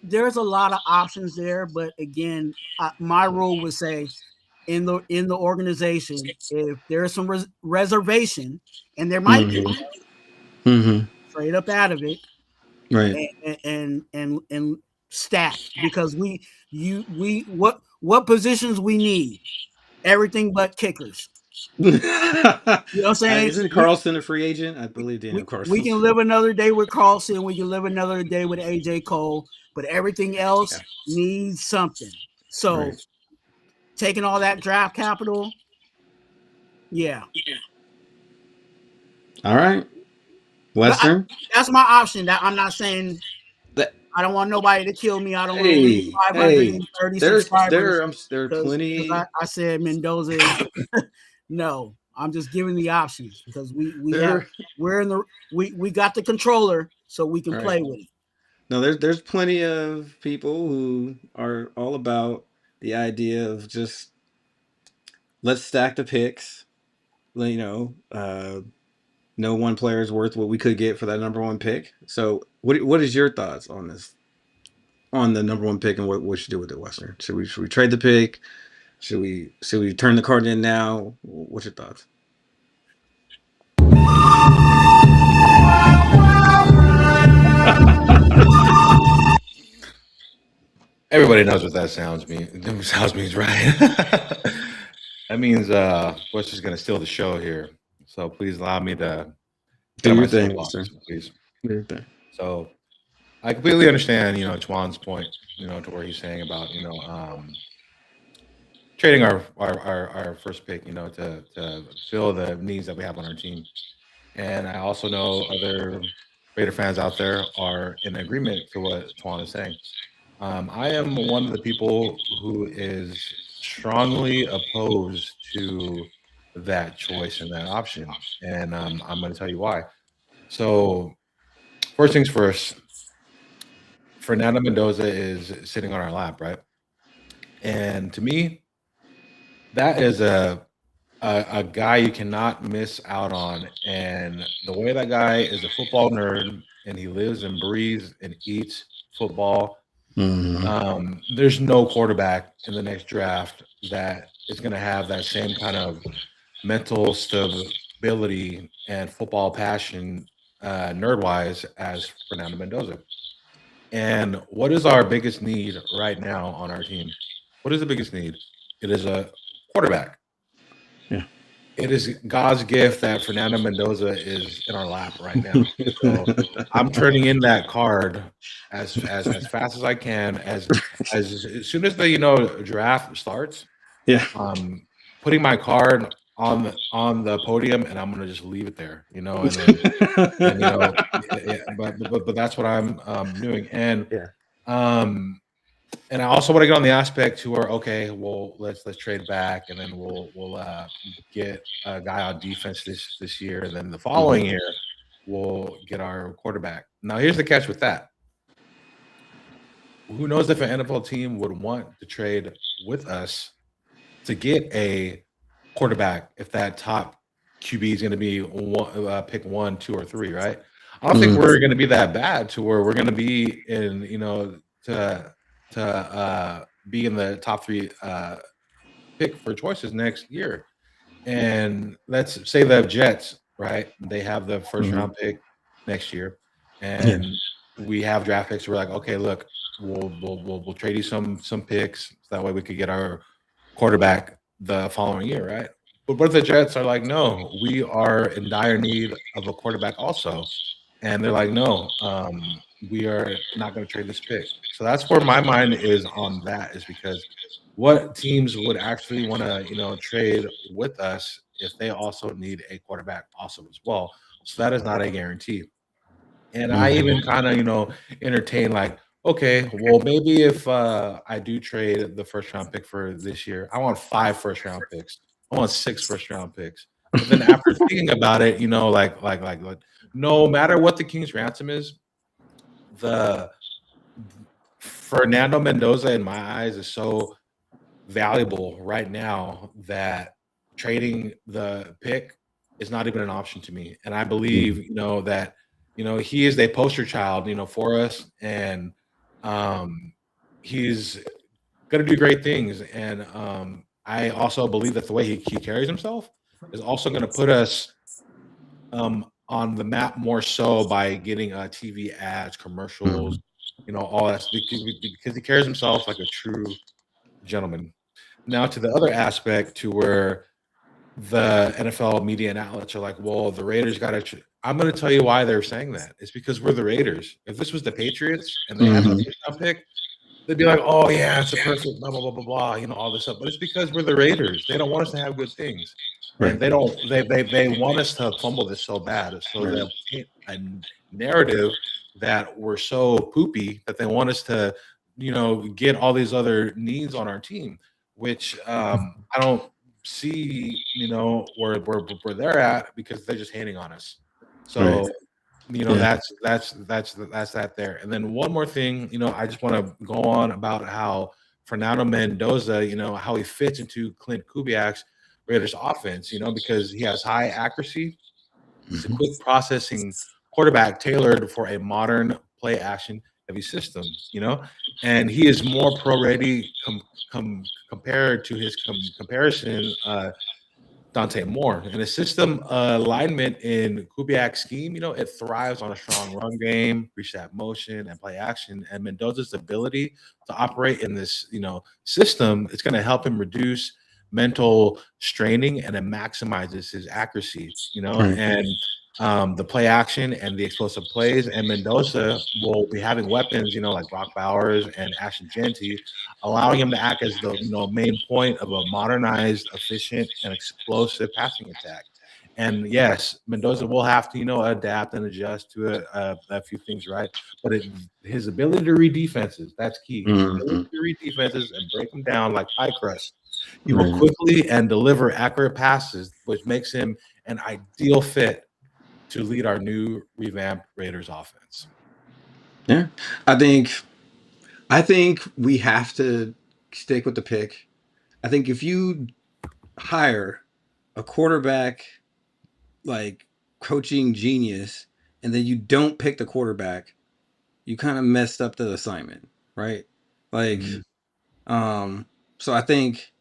there's a lot of options there. But again, my rule would say in the organization, if there's some reservation, and there might be, trade up out of it. Right. And stack, because what positions we need? Everything but kickers. You know what I'm saying? Isn't Carlson a free agent? I believe Daniel We Carlson. can live another day with Carlson. We can live another day with AJ Cole, but everything else needs something. So taking all that draft capital, yeah. All right. Western. That's my option. That I'm not saying that I don't want nobody to kill me. I don't want to lose 530 subscribers. There are plenty. I said Mendoza is no. I'm just giving the options because we got the controller, so we can play with it. No, there's plenty of people who are all about the idea of just let's stack the picks. You know, no one player is worth what we could get for that number one pick. So, what is your thoughts on this? On the number one pick and what we should do with it, Western? Should we trade the pick? Should we turn the card in now? What's your thoughts? Everybody knows what that sounds means, right? That means Bush is going to steal the show here. So please allow me to do your thing, please. Do your thing. So I completely understand, Twuan's point, to where he's saying about, trading our first pick, to fill the needs that we have on our team. And I also know other Raider fans out there are in agreement to what Twuan is saying. I am one of the people who is strongly opposed to that choice and that option. And I'm going to tell you why. So first things first, Fernando Mendoza is sitting on our lap, right? And to me, that is a guy you cannot miss out on. And the way that guy is a football nerd and he lives and breathes and eats football, there's no quarterback in the next draft that is going to have that same kind of mental stability and football passion, nerd-wise, as Fernando Mendoza. And what is our biggest need right now on our team? What is the biggest need? It is a quarterback. Yeah. It is God's gift that Fernando Mendoza is in our lap right now. So I'm turning in that card as fast as I can, as soon as the draft starts. Yeah. Putting my card on the podium, and I'm gonna just leave it there, and then, but that's what I'm doing, and and I also want to get on the aspect to where, okay, well, let's trade back, and then we'll get a guy on defense this year, and then the following year we'll get our quarterback. Now, here's the catch with that. Who knows if an NFL team would want to trade with us to get a quarterback if that top QB is going to be pick 1, 2, or 3, right? I don't think we're going to be that bad to where we're going to be in, you know, to be in the top 3 pick for choices next year. And let's say the Jets, right? They have the first round pick next year, and we have draft picks. We're like, okay, look, we'll trade you some picks so that way we could get our quarterback the following year, right? But the Jets are like, no, we are in dire need of a quarterback also, and they're like, no, we are not going to trade this pick. So that's where my mind is on that, is because what teams would actually want to, you know, trade with us if they also need a quarterback also as well. So that is not a guarantee. And I even kind of, you know, entertain like, okay, well, maybe if I do trade the first round pick for this year, I want 5 first round picks. I want 6 first round picks. But then after thinking about it, you know, like no matter what the King's ransom is, the Fernando Mendoza in my eyes is so valuable right now that trading the pick is not even an option to me. And I believe, you know, that, you know, he is a poster child, you know, for us, and he's going to do great things. And I also believe that the way he carries himself is also going to put us on the map more so by getting TV ads, commercials, you know, all that, because he carries himself like a true gentleman. Now to the other aspect, to where the NFL media and outlets are like, well, the Raiders got to. I'm going to tell you why they're saying that. It's because we're the Raiders. If this was the Patriots and they had a first-round pick, they'd be like, oh yeah, it's a perfect blah blah blah blah blah, you know, all this stuff. But it's because we're the Raiders. They don't want us to have good things, and they don't. They want us to fumble this so bad, so they'll paint a narrative that we're so poopy that they want us to, you know, get all these other needs on our team, which I don't see, you know, where they're at, because they're just hating on us. So you know, that's that there. And then one more thing, you know, I just want to go on about how Fernando Mendoza, you know, how he fits into Clint Kubiak's Raiders offense, you know, because he has high accuracy. He's a quick processing quarterback tailored for a modern play action heavy system, you know, and he is more pro ready compared to his comparison Dante Moore. And the system alignment in Kubiak's scheme, you know, it thrives on a strong run game, reach that motion, and play action. And Mendoza's ability to operate in this, you know, system, it's going to help him reduce mental straining, and it maximizes his accuracy, you know, and the play action and the explosive plays. And Mendoza will be having weapons, you know, like Brock Bowers and Ashton Genty, allowing him to act as the, you know, main point of a modernized, efficient, and explosive passing attack. And yes, Mendoza will have to, you know, adapt and adjust to a few things, right? But his ability to read defenses, that's key. His ability to read defenses and break them down like pie crust. He will quickly and deliver accurate passes, which makes him an ideal fit to lead our new revamped Raiders offense. Yeah, I think we have to stick with the pick. I think if you hire a quarterback like coaching genius and then you don't pick the quarterback, you kind of messed up the assignment, right? Like, so I think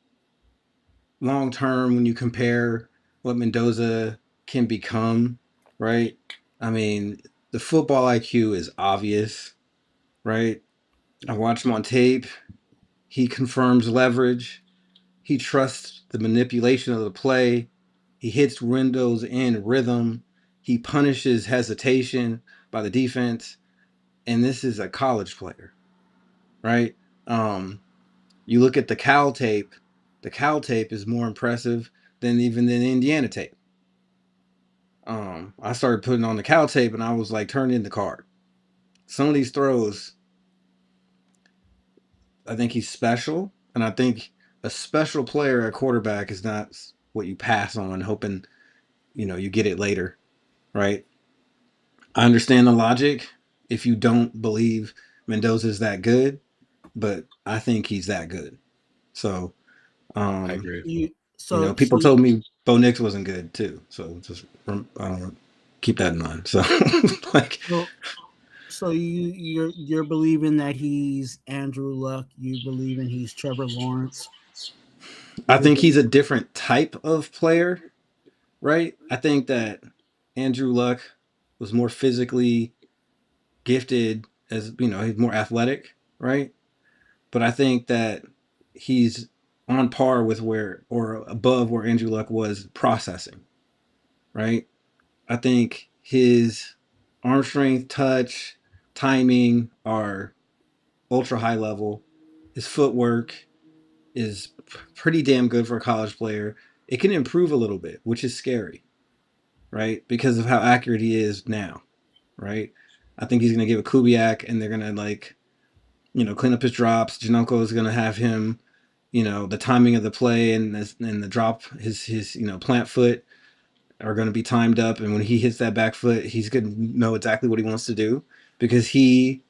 long term, when you compare what Mendoza can become, right? I mean, the football IQ is obvious, right? I watched him on tape. He confirms leverage. He trusts the manipulation of the play. He hits windows in rhythm. He punishes hesitation by the defense. And this is a college player, right? You look at the Cal tape. The Cal tape is more impressive than even the Indiana tape. I started putting on the Cal tape and I was like, turn in the card. Some of these throws, I think he's special. And I think a special player at quarterback is not what you pass on hoping, you know, you get it later, right? I understand the logic if you don't believe Mendoza's that good, but I think he's that good. So, I agree. you know, people told me Bo Nix wasn't good too. So just I don't know. keep that in mind. So, like, so you're believing that he's Andrew Luck. You believing he's Trevor Lawrence. I think he's a different type of player, right? I think that Andrew Luck was more physically gifted, as you know, he's more athletic, right? But I think that he's on par with where or above where Andrew Luck was processing, right? I think his arm strength, touch, timing are ultra high level. His footwork is pretty damn good for a college player. It can improve a little bit, which is scary, right? Because of how accurate he is now, right? I think he's going to give a Kubiak, and they're going to clean up his drops. Janoko is going to have him, the timing of the play and the drop, his plant foot are going to be timed up, and when he hits that back foot, he's going to know exactly what he wants to do because he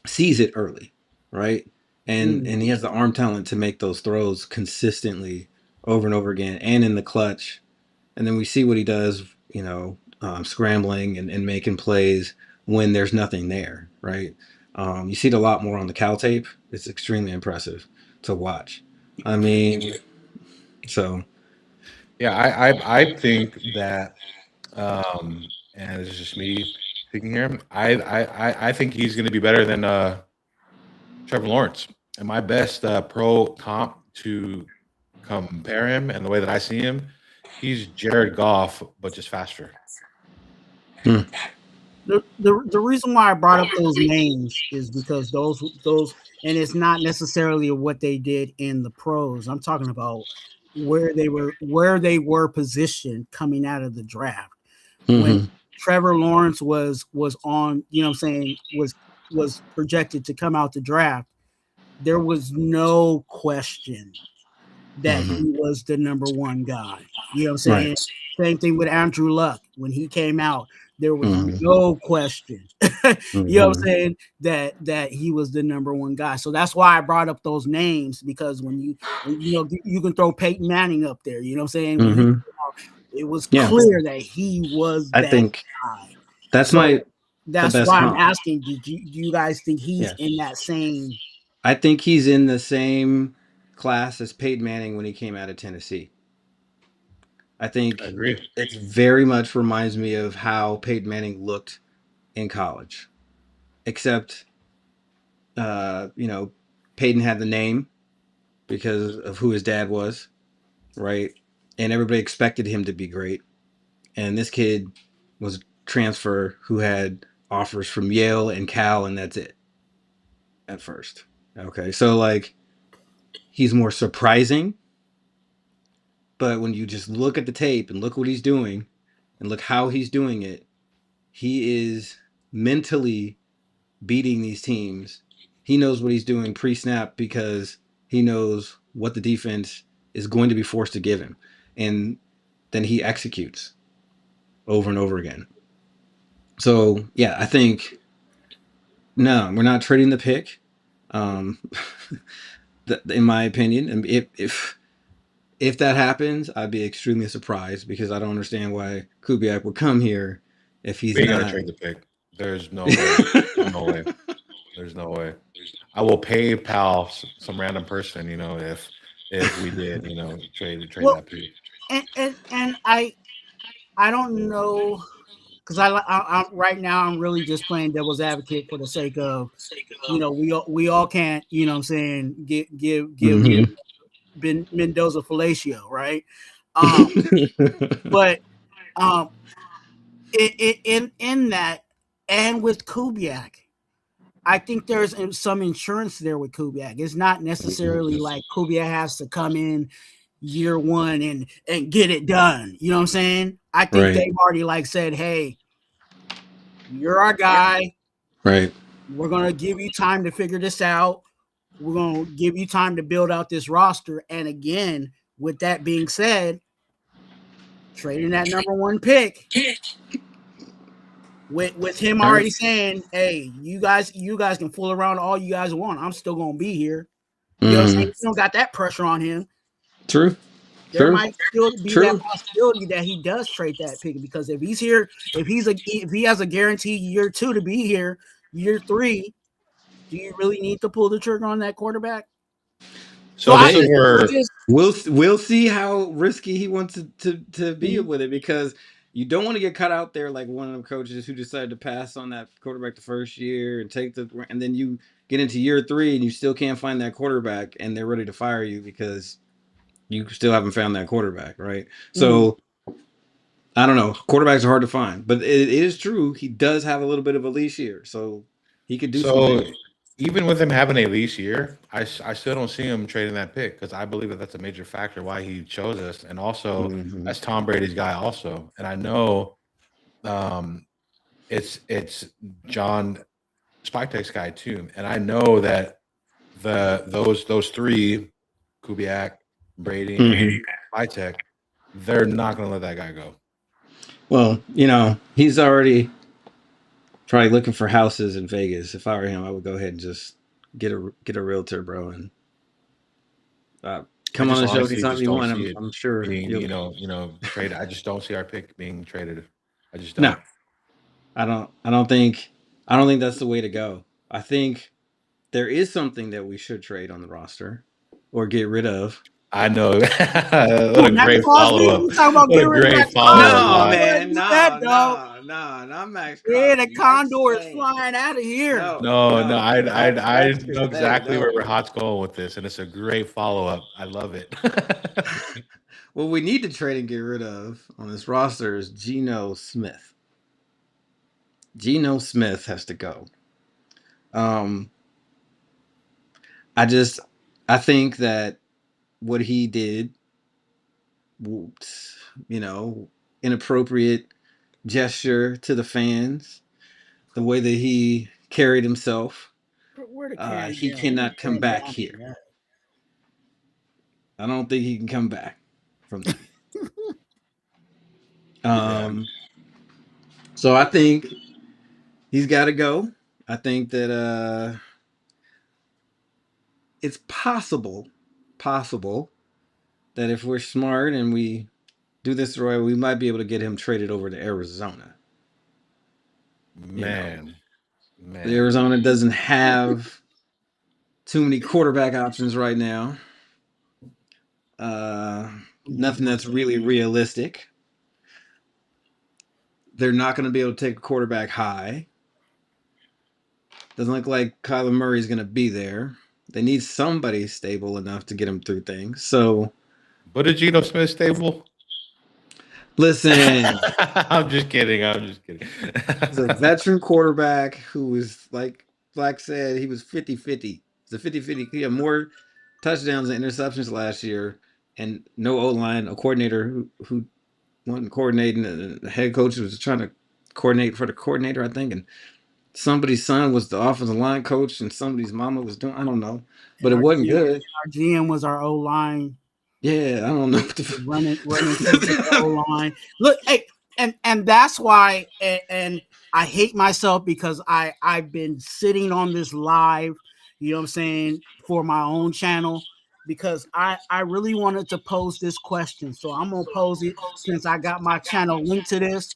sees it early, right? And he has the arm talent to make those throws consistently over and over again, and in the clutch. And then we see what he does, scrambling and making plays when there's nothing there, right? You see it a lot more on the Cal tape. It's extremely impressive to watch. I mean, so Yeah, I think that, and it's just me speaking here. I think he's going to be better than Trevor Lawrence. And my best pro comp to compare him and the way that I see him, he's Jared Goff, but just faster. The reason why I brought up those names is because those and it's not necessarily what they did in the pros. I'm talking about where they were positioned coming out of the draft. When Trevor Lawrence was on, what I'm saying, was projected to come out the draft, there was no question that he was the number one guy. You know what I'm saying? Right. Same thing with Andrew Luck. When he came out, there was no question. You know what I'm saying? That he was the number one guy. So that's why I brought up those names, because when you can throw Peyton Manning up there. You know what I'm saying? When he came out, it was clear that he was that guy. That's so that's the best why comp. I'm asking, do you guys think he's in that same? I think he's in the same class as Peyton Manning when he came out of Tennessee. I think I agree. it very much reminds me of how Peyton Manning looked in college, except, Peyton had the name because of who his dad was, right? And everybody expected him to be great. And this kid was a transfer who had offers from Yale and Cal, and that's it at first. Okay, so like he's more surprising, but when you just look at the tape and look what he's doing and look how he's doing it, he is mentally beating these teams. He knows what he's doing pre-snap because he knows what the defense is going to be forced to give him. And then he executes over and over again. So, yeah, I think, no, we're not trading the pick, in my opinion. And if that happens, I'd be extremely surprised because I don't understand why Kubiak would come here if he's We not. gotta trade the pick. There's no way. No way. There's no way. I will pay PayPal some random person, if we did, trade that pick. And I don't know, because I right now I'm really just playing devil's advocate for the sake of, we all can't, what I'm saying, give Mendoza fellatio, right? But in that, and with Kubiak, I think there's some insurance there with Kubiak. It's not necessarily like Kubiak has to come in year one and get it done. You know what I'm saying? I think they've already said, hey, you're our guy. Right. We're going to give you time to figure this out. We're going to give you time to build out this roster. And again, with that being said, trading that number one pick with him already saying, hey, you guys can fool around all you guys want. I'm still going to be here. You know what I'm saying? You don't got that pressure on him. True. there might still be that possibility that he does trade that pick, because if he's here, if he has a guaranteed year 2 to be here, year 3, do you really need to pull the trigger on that quarterback? So we'll see how risky he wants to be with it, because you don't want to get cut out there like one of them coaches who decided to pass on that quarterback the first year and then you get into year 3 and you still can't find that quarterback and they're ready to fire you because you still haven't found that quarterback, right? So I don't know. Quarterbacks are hard to find, but it is true he does have a little bit of a leash here, so he could do some things. Even with him having a leash year, I still don't see him trading that pick, because I believe that that's a major factor why he chose us, and also that's Tom Brady's guy also, and I know it's John Spiketek's guy too, and I know that those three, Kubiak, Brady, and Spitek, they're not going to let that guy go. Well, he's already probably looking for houses in Vegas. If I were him, I would go ahead and just get a realtor, bro, and come on the show anytime you want. I'm sure trade. I just don't see our pick being traded. I just don't. No, I don't think that's the way to go. I think there is something that we should trade on the roster or get rid of. I know. What a great follow-up. What a great follow-up. No, man. No, Max Crosby. Yeah, the Condor is flying out of here. No, I know exactly where Hot's going with this, and it's a great follow-up. I love it. What we need to trade and get rid of on this roster is Geno Smith. Geno Smith has to go. I think that what he did, inappropriate gesture to the fans, the way that he carried himself, he cannot come back here. I don't think he can come back from that. So I think he's got to go. I think that it's possible that if we're smart and we do this right, we might be able to get him traded over to Arizona. Man. Arizona doesn't have too many quarterback options right now. Nothing that's really realistic. They're not going to be able to take a quarterback high. Doesn't look like Kyler Murray's going to be there. They need somebody stable enough to get him through things. So, but is Geno Smith stable? Listen, I'm just kidding. He's a veteran quarterback who was, like Black said, he was 50-50. It's a 50-50. He had more touchdowns and interceptions last year, and no O-line, a coordinator who wasn't coordinating, and the head coach was trying to coordinate for the coordinator, I think, and somebody's son was the offensive line coach, and somebody's mama was doing, I don't know, but it wasn't good. Our GM was our O-line. Yeah, I don't know. running the O-line. Look, hey, and that's why, and I hate myself because I've been sitting on this live, you know what I'm saying, for my own channel, because I really wanted to pose this question. So I'm going to pose it since I got my channel linked to this.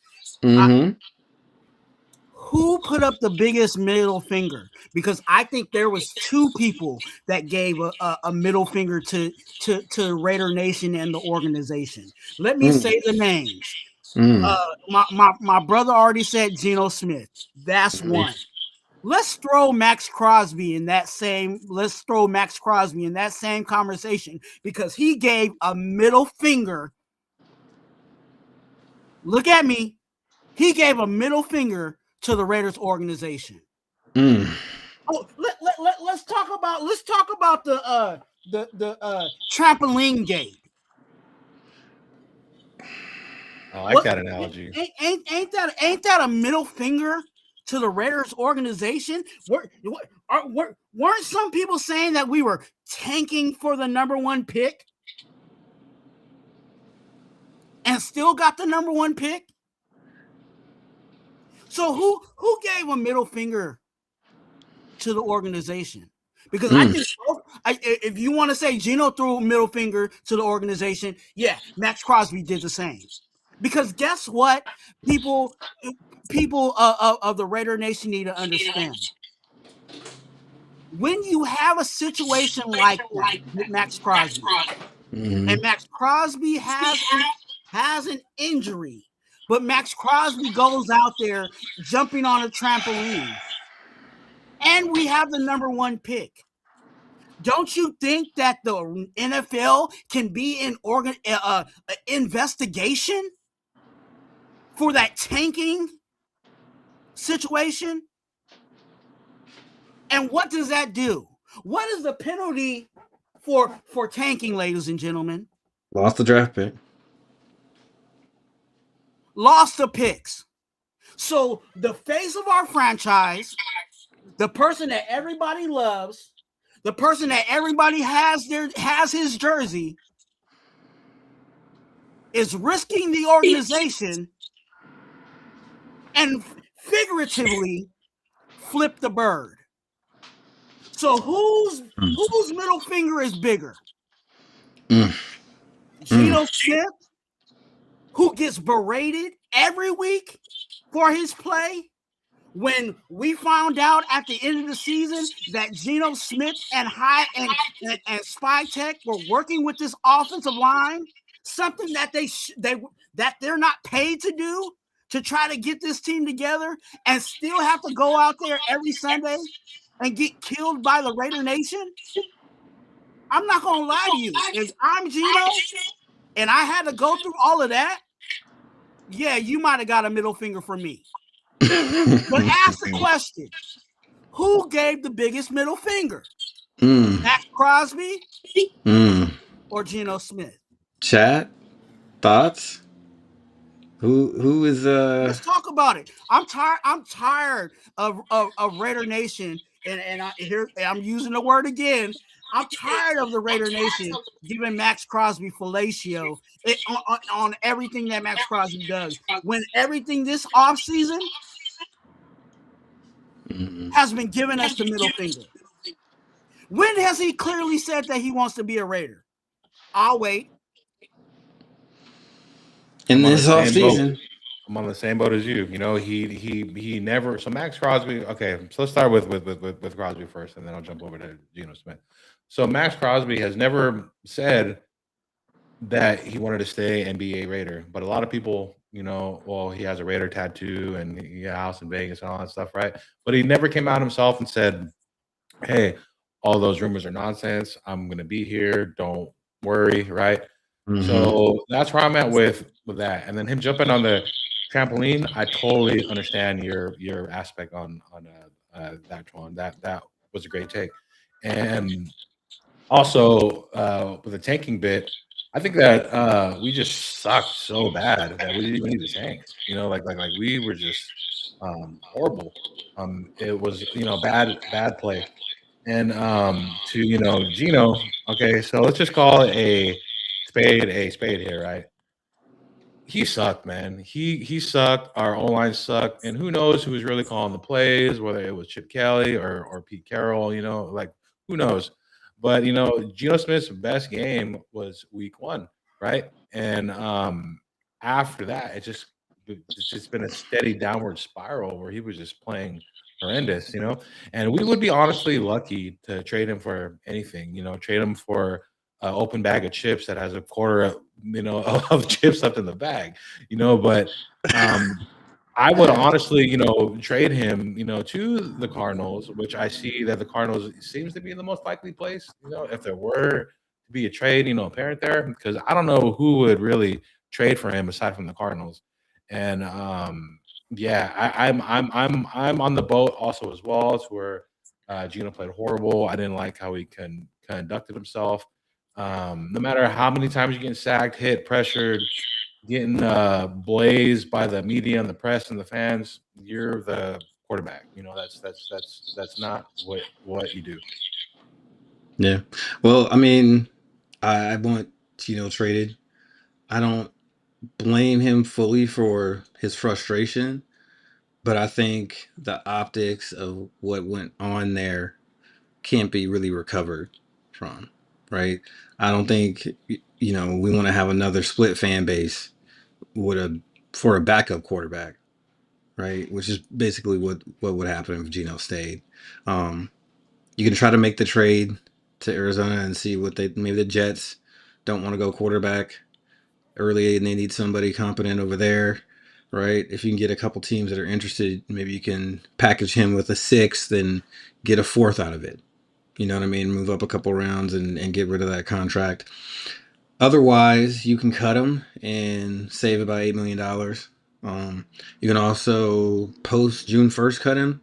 Who put up the biggest middle finger? Because I think there was two people that gave a middle finger to Raider Nation and the organization. Let me say the names. My brother already said Geno Smith. That's one. Let's throw Max Crosby in that same. Let's throw Max Crosby in that same conversation, because he gave a middle finger. Look at me. He gave a middle finger to the Raiders organization. Oh, let's talk about the trampoline gate. I like that analogy. Ain't that a middle finger to the Raiders organization? Weren't some people saying that we were tanking for the number 1 pick and still got the number 1 pick? So who gave a middle finger to the organization? Because I think if you want to say Geno threw a middle finger to the organization, yeah, Max Crosby did the same. Because guess what? People of the Raider Nation need to understand. When you have a situation like that with Max Crosby, and Max Crosby has an injury, but Max Crosby goes out there jumping on a trampoline, and we have the number 1 pick. Don't you think that the NFL can be in investigation for that tanking situation? And what does that do? What is the penalty for tanking, ladies and gentlemen? Lost the draft pick. Lost the picks. So the face of our franchise, the person that everybody loves, the person that everybody has his jersey, is risking the organization and figuratively flip the bird. So whose middle finger is bigger? Geno Smith, who gets berated every week for his play, when we found out at the end of the season that Geno Smith and Spy Tech were working with this offensive line, something that they're not paid to do, to try to get this team together, and still have to go out there every Sunday and get killed by the Raider Nation? I'm not gonna lie to you. If I'm Geno and I had to go through all of that, yeah, you might have got a middle finger from me. But ask the question: who gave the biggest middle finger? Max Crosby or Geno Smith? Chat thoughts? Who is Let's talk about it. I'm tired of Raider Nation, and I'm using the word again. I'm tired of the Raider Nation giving Max Crosby fellatio on everything that Max Crosby does, when everything this offseason has been giving us the middle finger. When has he clearly said that he wants to be a Raider? I'll wait. In this offseason, I'm on the same boat as you. You know, he never. So Max Crosby. Okay, so let's start with Crosby first, and then I'll jump over to Geno Smith. So Max Crosby has never said that he wanted to stay and be a Raider, but a lot of people, you know, well, he has a Raider tattoo and he got a house in Vegas and all that stuff, right? But he never came out himself and said, "Hey, all those rumors are nonsense. I'm going to be here. Don't worry," right? So that's where I'm at with that. And then him jumping on the trampoline, I totally understand your aspect on that one. That was a great take. And also with the tanking bit, I think that we just sucked so bad that we didn't need to tank. You know, like we were just horrible. It was, you know, bad play. And to, you know, Geno, okay, so let's just call it a spade here, right? He sucked, man. He sucked. Our O-line sucked. And who knows who was really calling the plays, whether it was Chip Kelly or Pete Carroll, you know, like who knows. But, you know, Geno Smith's best game was week 1, right? And after that, it's just been a steady downward spiral where he was just playing horrendous, you know. And we would be honestly lucky to trade him for anything, you know, trade him for an open bag of chips that has a quarter of, you know, of chips left in the bag, you know. But I would honestly, you know, trade him, you know, to the Cardinals, which I see that the Cardinals seems to be the most likely place, you know, if there were to be a trade, you know, apparent there, because I don't know who would really trade for him aside from the Cardinals. And yeah, I'm on the boat also as well. It's where Geno played horrible. I didn't like how he conducted himself. No matter how many times you're getting sacked, hit, pressured, getting blazed by the media and the press and the fans, you're the quarterback. You know, that's not what you do. Yeah. Well, I mean, I want Geno traded. I don't blame him fully for his frustration, but I think the optics of what went on there can't be really recovered from, right? I don't think we want to have another split fan base for a backup quarterback, right? Which is basically what would happen if Geno stayed. You can try to make the trade to Arizona and see what maybe the Jets don't want to go quarterback early and they need somebody competent over there, right? If you can get a couple teams that are interested, maybe you can package him with a sixth and get a fourth out of it. You know what I mean? Move up a couple rounds and get rid of that contract. Otherwise, you can cut him and save about $8 million. You can also post June 1st cut him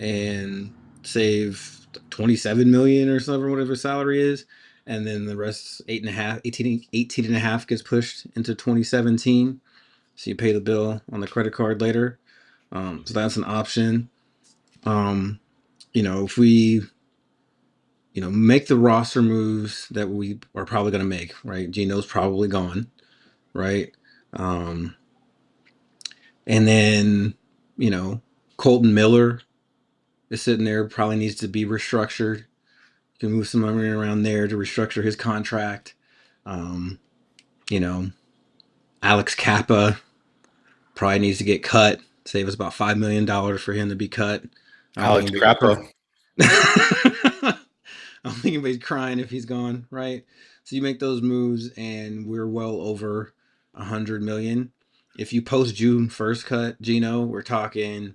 and save 27 million or something, whatever salary is, and then the rest 18 and a half gets pushed into 2017, so you pay the bill on the credit card later. So that's an option. If we make the roster moves that we are probably going to make, right? Geno's probably gone, right? And then Colton Miller is sitting there, probably needs to be restructured. You can move some money around there to restructure his contract. Alex Kappa probably needs to get cut. Save us about $5 million for him to be cut. Alex Kappa. I don't think anybody's crying if he's gone, right? So you make those moves, and we're well over $100 million. If you post June 1st cut, Geno, we're talking,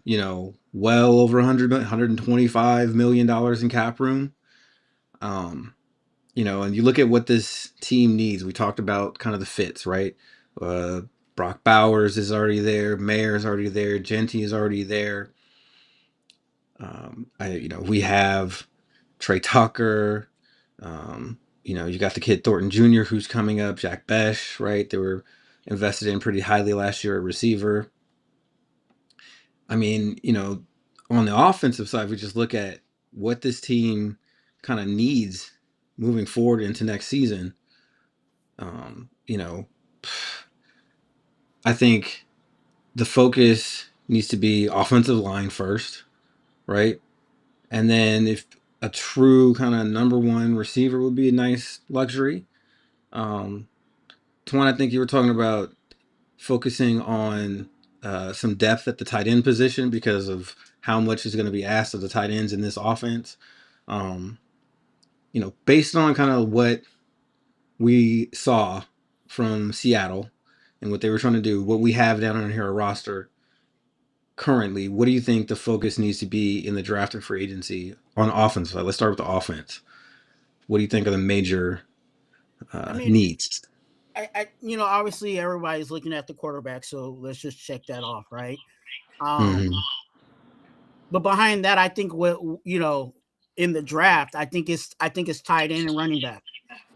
well over $125 million in cap room. And you look at what this team needs. We talked about kind of the fits, right? Brock Bowers is already there. Mayer is already there. Genty is already there. We have Trey Tucker. You got the kid Thornton Jr. who's coming up. Jack Besh, right? They were invested in pretty highly last year at receiver. I mean, on the offensive side, we just look at what this team kind of needs moving forward into next season. I think the focus needs to be offensive line first, right? And then if a true kind of number one receiver would be a nice luxury. Twuan, I think you were talking about focusing on some depth at the tight end position because of how much is going to be asked of the tight ends in this offense. Based on kind of what we saw from Seattle and what they were trying to do, what we have down on here, a roster currently, what do you think the focus needs to be in the draft and free agency on offense? Let's start with the offense. What do you think are the major needs? Obviously everybody's looking at the quarterback, so let's just check that off, right? But behind that, I think in the draft, I think it's tight end and running back.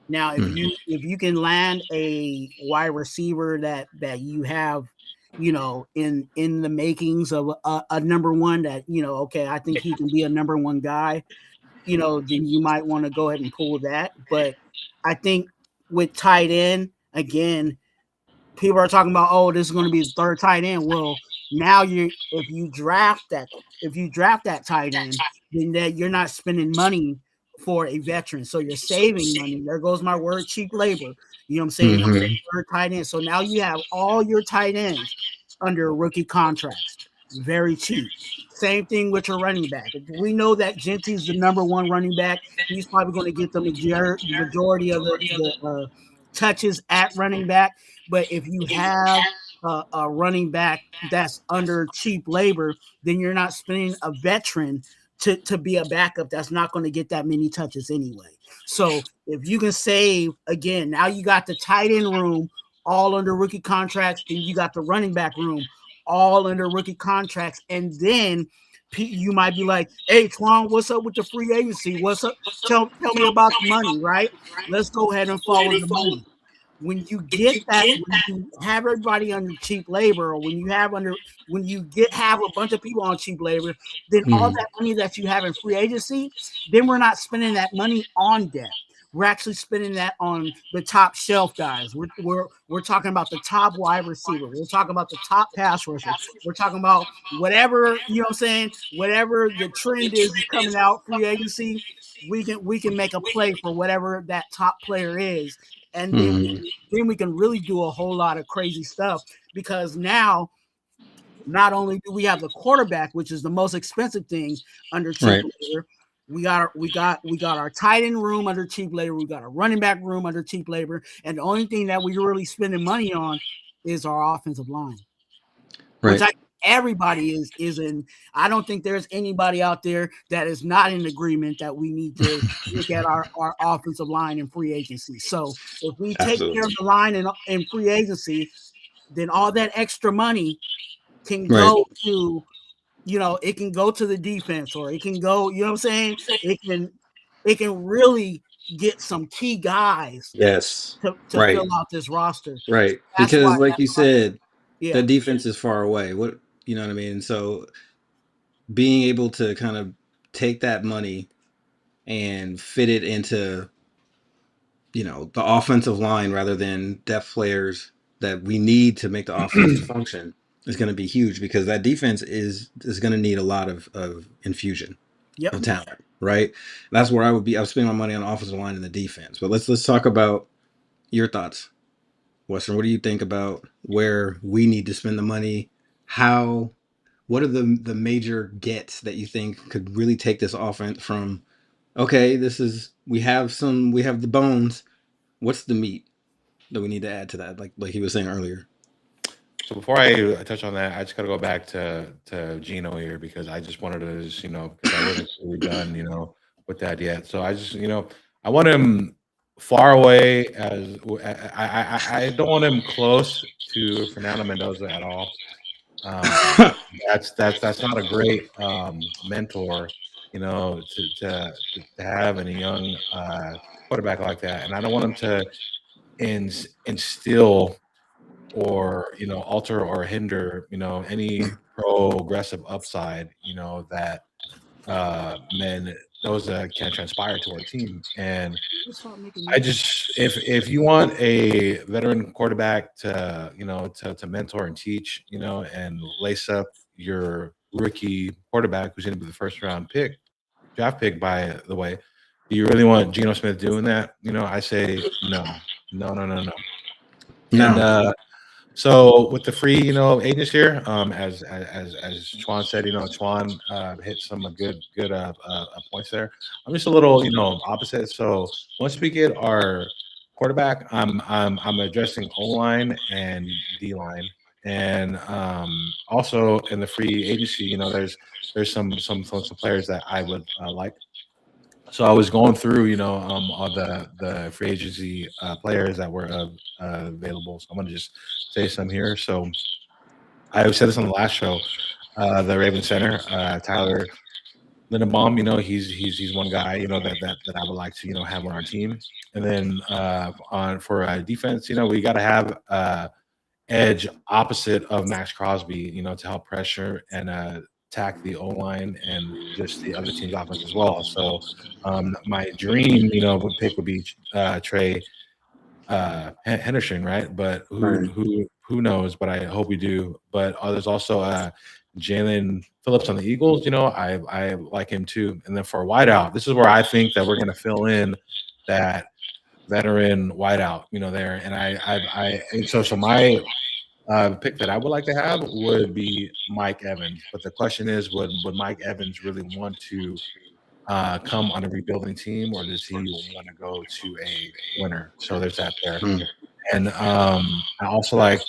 Now, if you can land a wide receiver that you have, in the makings of a number one that, okay, I think he can be a number one guy, then you might want to go ahead and pull that. But I think with tight end, again, people are talking about, oh, this is going to be the third tight end. Well, now if you draft that tight end, then that you're not spending money for a veteran, so you're saving money. There goes my word, cheap labor. You know what I'm saying? Third tight end. So now you have all your tight ends under rookie contracts, very cheap. Same thing with your running back. We know that Genty's the number one running back. He's probably going to get the majority of the touches at running back. But if you have a running back that's under cheap labor, then you're not spending a veteran to be a backup that's not going to get that many touches anyway. So if you can save, again, now you got the tight end room all under rookie contracts, then you got the running back room all under rookie contracts, and then you might be like, hey, Twuan, what's up with the free agency? What's up? Tell me about the money, right? Let's go ahead and follow the money. When you get that, when you have everybody under cheap labor, or when you have a bunch of people on cheap labor, then all that money that you have in free agency, then we're not spending that money on depth. we're actually spending that on the top shelf guys. We're talking about the top wide receiver. We're talking about the top pass rusher. We're talking about whatever, you know what I'm saying, whatever the trend is coming out free agency, we can make a play for whatever that top player is. And then we can really do a whole lot of crazy stuff, because now not only do we have the quarterback, which is the most expensive thing under cheap labor, we got our tight end room under cheap labor, we got our running back room under cheap labor, and the only thing that we're really spending money on is our offensive line. Which everybody is in. I don't think there's anybody out there that is not in agreement that we need to look at our offensive line in free agency. So if we take care of the line in free agency, then all that extra money can go to, it can go to the defense, or it can go, you know what I'm saying? It can really get some key guys to fill out this roster. Right. That's because why, like you said, yeah. the defense is far away. What, you know what I mean? So being able to kind of take that money and fit it into, the offensive line rather than depth players that we need to make the offense function is going to be huge, because that defense is going to need a lot of infusion of talent, right? That's where I would spending my money on the offensive line and the defense. But let's talk about your thoughts, Western. What do you think about where we need to spend the money? What are the major gets that you think could really take this offense from, okay, we have the bones. What's the meat that we need to add to that? Like he was saying earlier. So before I touch on that, I just got to go back to Gino here, because I just wanted to just, because I wasn't really done, with that yet. So I just, I want him far away as I don't want him close to Fernando Mendoza at all. That's not a great mentor, to have in a young quarterback like that. And I don't want him to instill or alter or hinder any progressive upside that Mendoza can transpire to our team. And I just, if you want a veteran quarterback to to mentor and teach, and lace up your rookie quarterback who's going to be the first round draft pick, by the way, do you really want Geno Smith doing that? I say no. And so with the free, agents here, as Twuan said, Twuan hit some good points there. I'm just a little, opposite. So once we get our quarterback, I'm addressing O line and D line, and also in the free agency, there's some players that I would like. So I was going through, all the free agency players that were available. So I'm going to just say some here. So I said this on the last show. The Raven Center, Tyler Lindenbaum. He's one guy, that I would like to, have on our team. And then for defense, we got to have edge opposite of Max Crosby, to help pressure and attack the O line and just the other team's offense as well. So my dream, pick would be Trey Henderson, right? But who knows? But I hope we do. But there's also Jalen Phillips on the Eagles. I like him too. And then for a wideout, this is where I think that we're going to fill in that veteran wideout, there. And so my pick that I would like to have would be Mike Evans. But the question is, would Mike Evans really want to come on a rebuilding team, or does he want to go to a winner? So there's that there. And I also like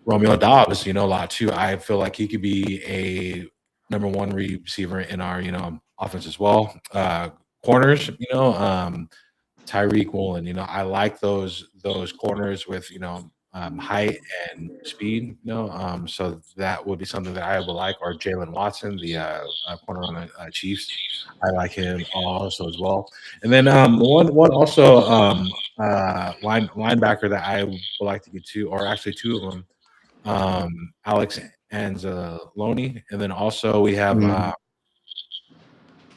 Romeo Dobbs, a lot too. I feel like he could be a number one receiver in our, offense as well. Corners, Tyreek Woolen, I like those corners with, height and speed, so that would be something that I would like. Or Jalen Watson, the corner on the Chiefs, I like him also as well. And then one also linebacker that I would like to get to, or actually two of them, Alex Anzalone, and then also we have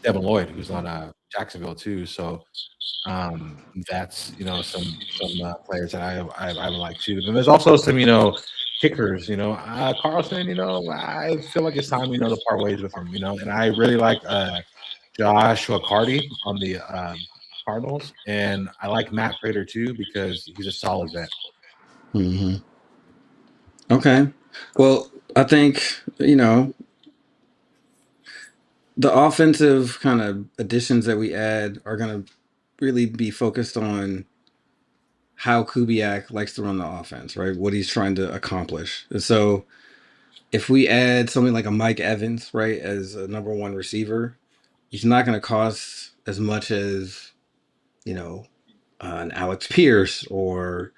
Devin Lloyd, who's on Jacksonville too. So that's some players that I would like too. And there's also some kickers. Carlson. I feel like it's time to part ways with him. And I really like Joshua Carty on the Cardinals, and I like Matt Prater too because he's a solid vet. Mm-hmm. Okay. Well, I think, the offensive kind of additions that we add are going to really be focused on how Kubiak likes to run the offense, right? What he's trying to accomplish. And so if we add something like a Mike Evans, right, as a number one receiver, he's not going to cost as much as, an Alex Pierce or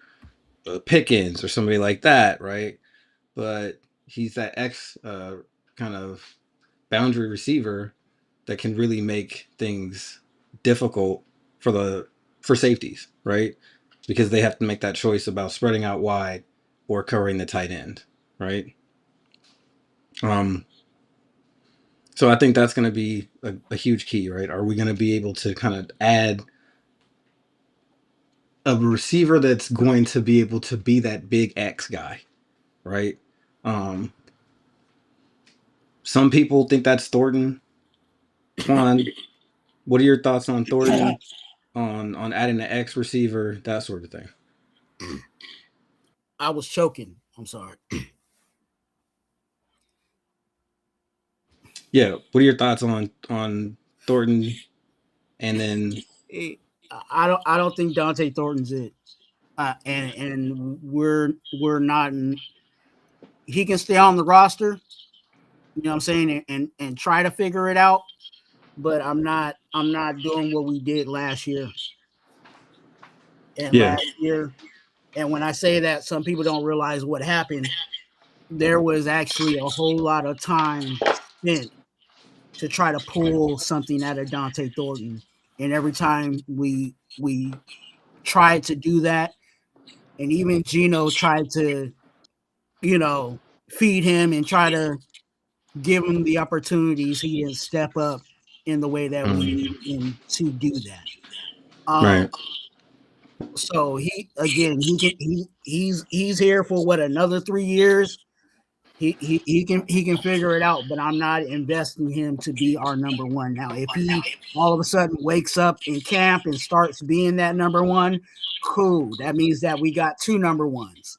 Pickens or somebody like that, right? But he's that kind of boundary receiver that can really make things difficult for safeties, right? Because they have to make that choice about spreading out wide or covering the tight end, right? So I think that's going to be a huge key, right? Are we going to be able to kind of add a receiver that's going to be able to be that big X guy, right? Some people think that's Thornton. Twuan, what are your thoughts on Thornton, on adding an X receiver, that sort of thing? I was choking. I'm sorry. Yeah, what are your thoughts on Thornton? And then I don't think Dante Thornton's it, and we're not. He can stay on the roster. You know what I'm saying, and try to figure it out. But I'm not doing what we did last year. And last year, and when I say that, some people don't realize what happened. There was actually a whole lot of time spent to try to pull something out of Dante Thornton. And every time we tried to do that, and even Gino tried to, feed him and try to give him the opportunities, he didn't step up in the way that we need him to do that. right. So he's here for what, another 3 years. He can figure it out, but I'm not investing him to be our number one. Now, if he all of a sudden wakes up in camp and starts being that number one, cool. That means that we got two number ones.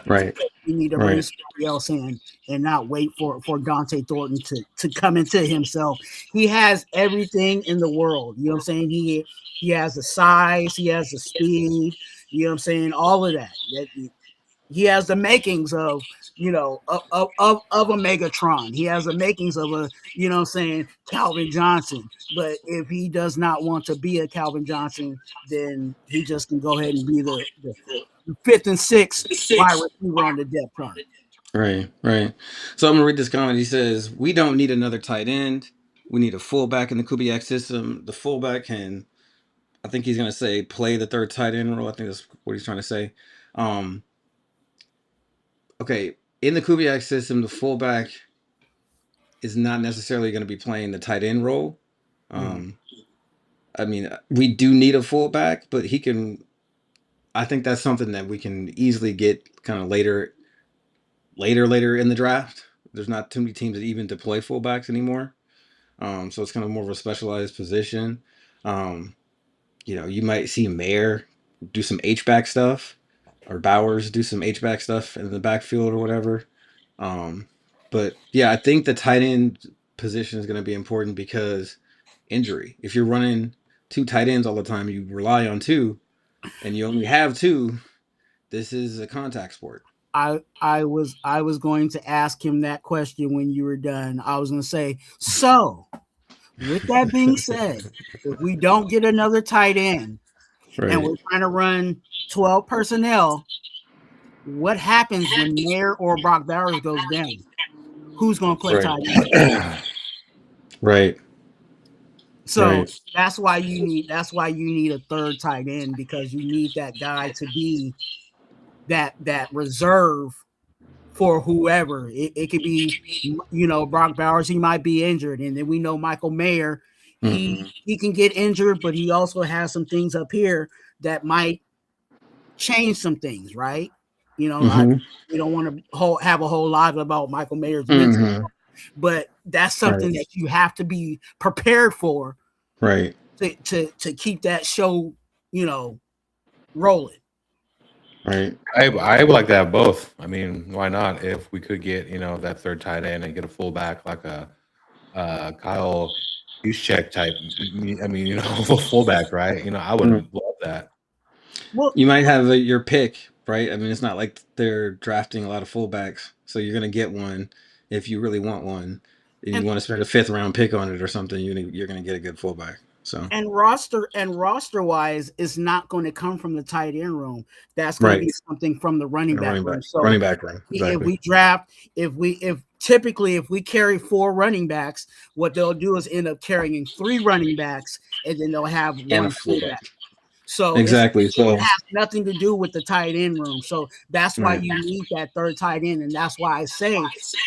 Right. We need to bring somebody else in and not wait for Dante Thornton to come into himself. He has everything in the world. You know what I'm saying? He has the size, he has the speed, you know what I'm saying? All of that. He has the makings of, of a Megatron. He has the makings of a, Calvin Johnson. But if he does not want to be a Calvin Johnson, then he just can go ahead and be the fifth and sixth wide receiver on the depth chart. Right. So I'm gonna read this comment. He says, "We don't need another tight end. We need a fullback in the Kubiak system. The fullback can, I think he's gonna say, play the third tight end role. I think that's what he's trying to say. Okay, in the Kubiak system, the fullback is not necessarily going to be playing the tight end role. I mean, we do need a fullback, but he can. I think that's something that we can easily get kind of later in the draft. There's not too many teams that even deploy fullbacks anymore, so it's kind of more of a specialized position. You might see Mayer do some H-back stuff, or Bowers do some H-back stuff in the backfield or whatever. But yeah, I think the tight end position is going to be important because injury. If you're running two tight ends all the time, you rely on two, and you only have two. This is a contact sport. I was going to ask him that question when you were done. I was going to say, so with that being said, if we don't get another tight end and we're trying to run 12 personnel, what happens when Mayer or Brock Bowers goes down? Who's going to play tight end? Right. So that's why you need a third tight end, because you need that guy to be that reserve for whoever. It could be, Brock Bowers, he might be injured, and then we know Michael Mayer, he can get injured, but he also has some things up here that might change some things, right? You know, we don't want to have a whole lot about Michael Mayer's mental, but that's something that you have to be prepared for, right? To keep that show, rolling. Right. I would like to have both. I mean, why not? If we could get that third tight end and get a fullback like a Kyle Juszczyk type. I mean, fullback, right? I would love that. Well, you might have your pick, right? I mean, it's not like they're drafting a lot of fullbacks, so you're going to get one if you really want one, and you want to spend a 5th round pick on it or something. You're going to get a good fullback. So roster wise, is not going to come from the tight end room. That's going to be something from the running back room. So running back room. Exactly. If we draft, if we carry 4 running backs, what they'll do is end up carrying 3 running backs, and then they'll have one fullback. So exactly. It has nothing to do with the tight end room. So that's why you need that third tight end, and that's why I say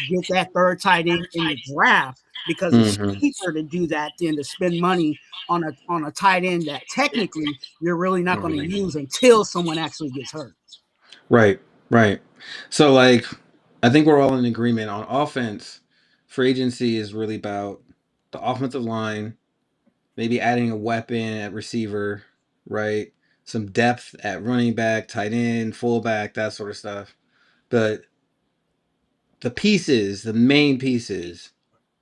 get that third tight end in the draft, because it's cheaper to do that than to spend money on a tight end that technically you're really not going to use until someone actually gets hurt. Right. So I think we're all in agreement on offense. Free agency is really about the offensive line, maybe adding a weapon at receiver, right? Some depth at running back, tight end, fullback, that sort of stuff. But the main pieces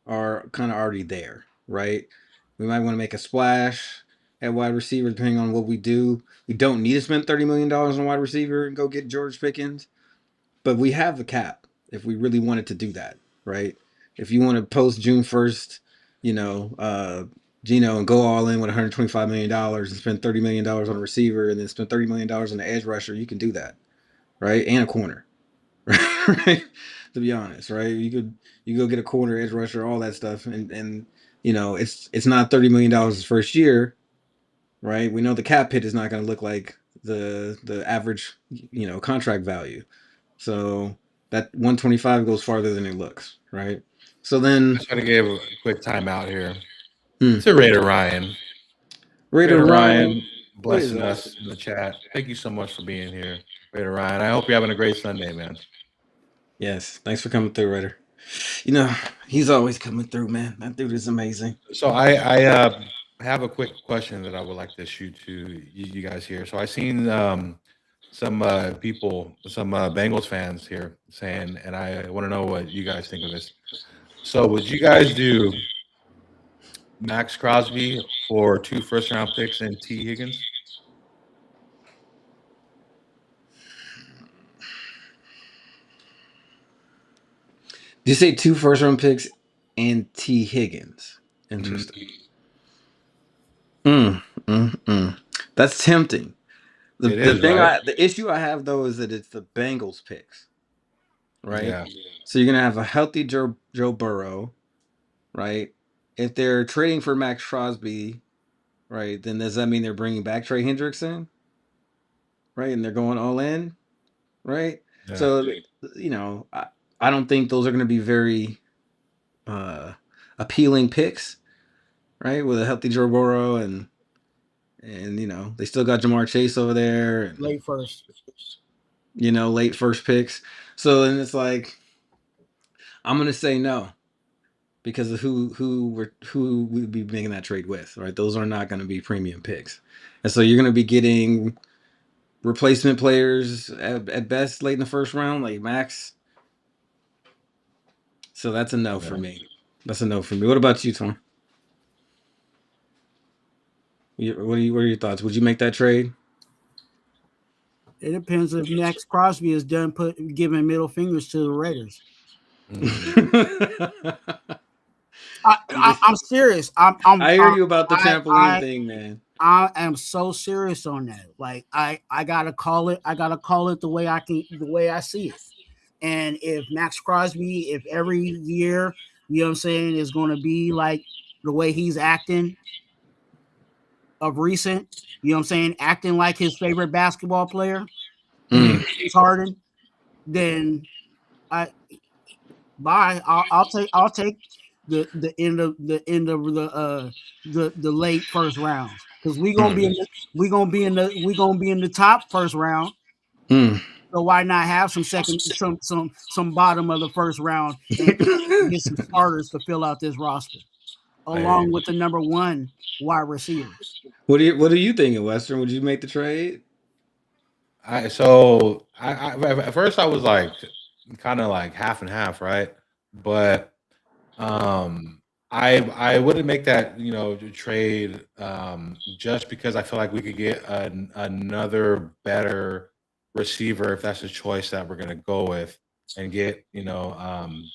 are kind of already there, right? We might want to make a splash at wide receiver depending on what we do. We don't need to spend $30 million on wide receiver and go get George Pickens, but we have the cap if we really wanted to do that, right? If you want to post June 1st, Gino, and go all in with $125 million and spend $30 million on a receiver and then spend $30 million on an edge rusher, you can do that, right? And a corner, right? To be honest, right? You go get a corner, edge rusher, all that stuff, and it's not $30 million the first year, right? We know the cap hit is not going to look like the average, contract value, so that 125 goes farther than it looks, right? So then, I just got to give a quick timeout here to Raider Ryan. Raider Ryan blessing us in the chat. Thank you so much for being here, Raider Ryan. I hope you're having a great Sunday, man. Yes, thanks for coming through, Raider. He's always coming through, man. That dude is amazing. So I have a quick question that I would like to shoot to you guys here. So I seen some people, some Bengals fans here saying, and I want to know what you guys think of this. So would you guys do Max Crosby for 2 first-round picks and T. Higgins? Did you say 2 first-round picks and T. Higgins? Interesting. That's tempting. The issue I have though is that it's the Bengals picks, right? Yeah. So you're gonna have a healthy Joe Burrow, right? If they're trading for Max Crosby, right, then does that mean they're bringing back Trey Hendrickson, right? And they're going all in, right? Yeah. So I don't think those are going to be very appealing picks, right? With a healthy Joe Burrow and they still got Jamar Chase over there, and late first picks. So then it's like I'm gonna say no because of who we'd be making that trade with, right? Those are not going to be premium picks, and so you're going to be getting replacement players at best late in the first round, like Max. So that's a no for me. That's a no for me. What about you, Tom? What are your thoughts? Would you make that trade? It depends if Max Crosby is done giving middle fingers to the Raiders. I'm serious. I hear you about the trampoline thing, man. I am so serious on that. Like I gotta call it. I gotta call it the way I see it. And if Max Crosby, if every year, you know what I'm saying, is going to be like the way he's acting of recent, you know what I'm saying, acting like his favorite basketball player, James Harden, then I'll take the end of the late first rounds, because we gonna be in the top first round. Mm. So why not have some bottom of the first round and get some starters to fill out this roster along with the number one wide receiver? What are you thinking, Western? Would you make the trade? I at first I was like kind of like half and half, right? But I wouldn't make that trade just because I feel like we could get another better receiver if that's the choice that we're gonna go with and get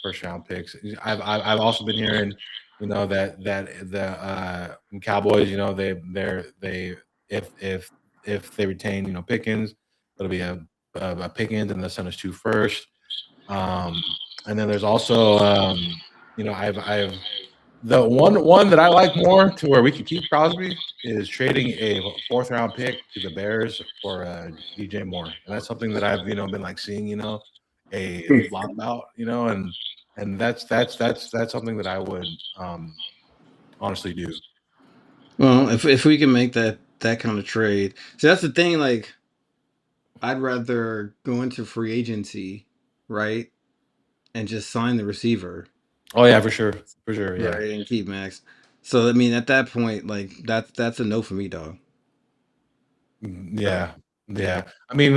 first round picks. I've also been hearing that the Cowboys they if they retain Pickens, it'll be a Pickens and the Sun is 2 first. And then there's also I've the one that I like more to where we can keep Crosby is trading a 4th round pick to the Bears for DJ Moore, and that's something that I've been like seeing a lot about and that's something that I would honestly do. Well, if we can make that kind of trade, so that's the thing. Like, I'd rather go into free agency, right, and just sign the receiver, Oh yeah, for sure, yeah. right, and keep Max. So I mean, at that point, like that's a no for me, dog. So, Yeah, yeah. I mean,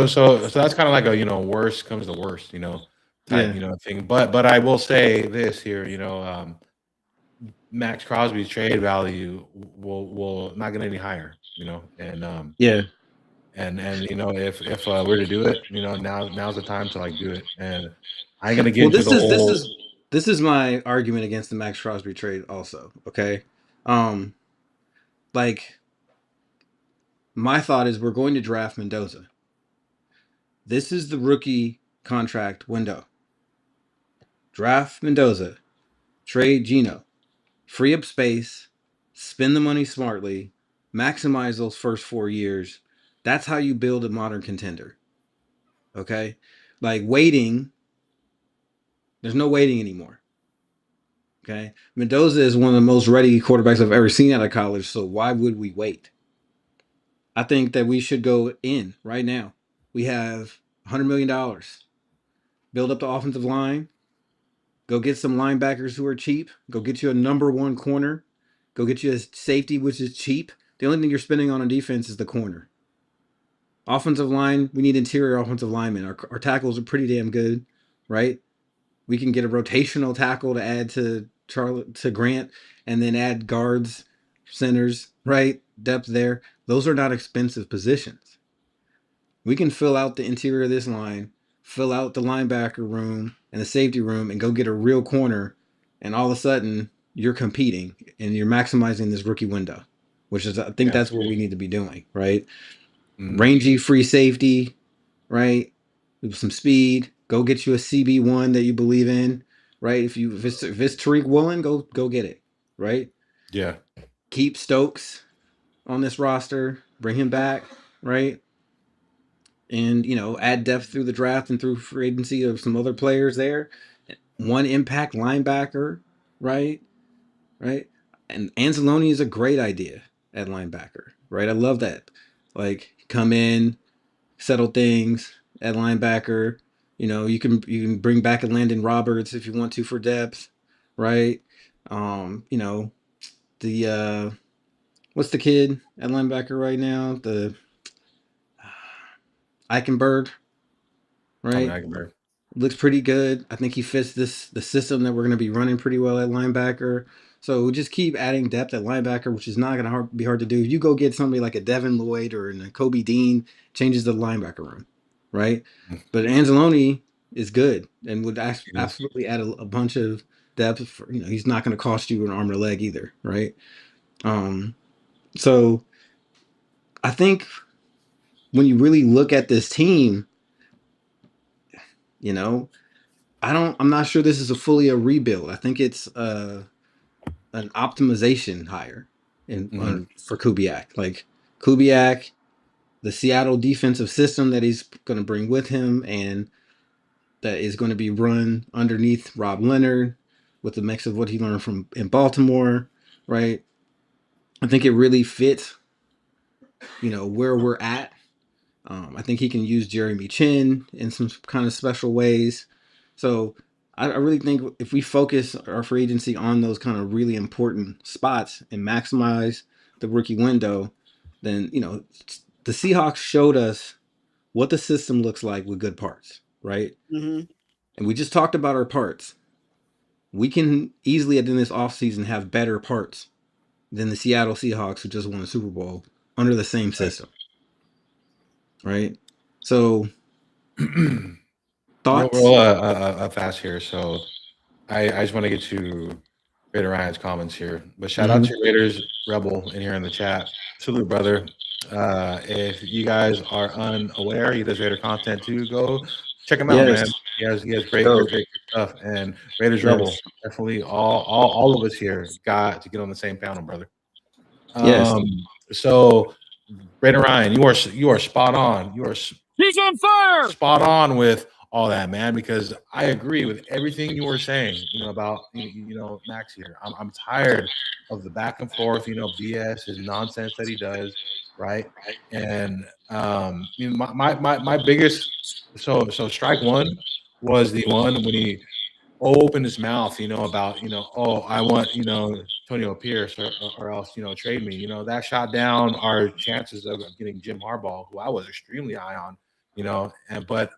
so that's kind of like a worst comes to worst, type yeah, thing. But I will say this here, Max Crosby's trade value will not get any higher, yeah. and if we're to do it, now's the time to like do it, and I ain't gonna get Well, into the whole. this is my argument against the Max Crosby trade. Also, okay, um, like my thought is we're going to draft Mendoza. This is the rookie contract window. Draft Mendoza, trade Gino, free up space, spend the money smartly, maximize those first 4 years. That's how you build a modern contender. Okay? Like waiting, there's no waiting anymore. Okay? Mendoza is one of the most ready quarterbacks I've ever seen out of college, so why would we wait? I think that we should go in right now. We have $100 million. Build up the offensive line. Go get some linebackers who are cheap. Go get you a number one corner. Go get you a safety, which is cheap. The only thing you're spending on defense is the corner. Offensive line, we need interior offensive linemen. Our tackles are pretty damn good, right? We can get a rotational tackle to add to Grant, and then add guards, centers, right? Depth there. Those are not expensive positions. We can fill out the interior of this line, fill out the linebacker room and the safety room, and go get a real corner. And all of a sudden, you're competing and you're maximizing this rookie window, which is, I think Yeah. that's what we need to be doing, right? Mhm. Rangy free safety, right? With some speed. Go get you a CB1 that you believe in, right? If it's Tariq Woolen, go get it, right? Yeah. Keep Stokes on this roster, bring him back, right? And add depth through the draft and through free agency of some other players there. One impact linebacker, right? Right. And Anzalone is a great idea at linebacker, right? I love that. Like come in, settle things at linebacker. You can bring back a Landon Roberts if you want to for depth, right? You know the what's the kid at linebacker right now? The Eichenberg, Tommy right? Eichenberg. Looks pretty good. I think he fits the system that we're going to be running pretty well at linebacker. So we just keep adding depth at linebacker, which is not going to be hard to do. If you go get somebody like a Devin Lloyd or a Kobe Dean, changes the linebacker room, right? But Anzalone is good and would absolutely add a bunch of depth. He's not going to cost you an arm or a leg either, right? So I think when you really look at this team, you know, I'm not sure this is a rebuild. I think it's an optimization hire for Kubiak. Like Kubiak, the Seattle defensive system that he's going to bring with him and that is going to be run underneath Rob Leonard with the mix of what he learned from in Baltimore, right? I think it really fits, where we're at. I think he can use Jeremy Chin in some kind of special ways. So I really think if we focus our free agency on those kind of really important spots and maximize the rookie window, then the Seahawks showed us what the system looks like with good parts, right? Mm-hmm. And we just talked about our parts. We can easily at the end of this offseason have better parts than the Seattle Seahawks who just won the Super Bowl under the same system. Right? So thoughts? Real fast here. So I just want to get to Raider Ryan's comments here. But shout out to Raiders Rebel in here in the chat. Salute, brother. If you guys are unaware, he does Raider content too. Go check him out, man. He has great stuff. And Raiders Rebel, definitely all of us here got to get on the same panel, brother. So Raider Ryan, you are spot on. He's on fire. Spot on with all that, man, because I agree with everything you were saying, about Max here. I'm tired of the back and forth, BS, his nonsense that he does, right? And my biggest so strike one was the one when he opened his mouth, about oh, I want Antonio Pierce or else trade me. That shot down our chances of getting Jim Harbaugh, who I was extremely high on, and but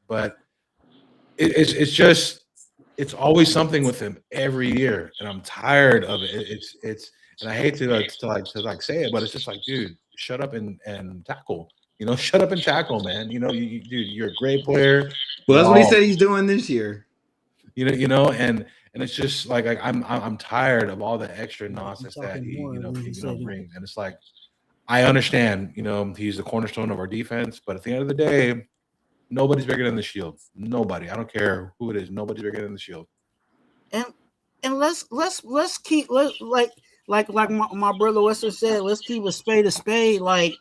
it's always something with him every year, and I'm tired of it. It's and I hate to say it, but it's just like, dude, shut up and tackle. Shut up and tackle, man. Dude, you're a great player. Well, that's what he said he's doing this year. And it's just like I'm tired of all the extra nonsense that he brings, and it's like I understand, he's the cornerstone of our defense, but at the end of the day, nobody's bigger than the Shield. Nobody. I don't care who it is. Nobody's bigger than the Shield. And let's keep like my brother Wester said, let's keep a spade. Like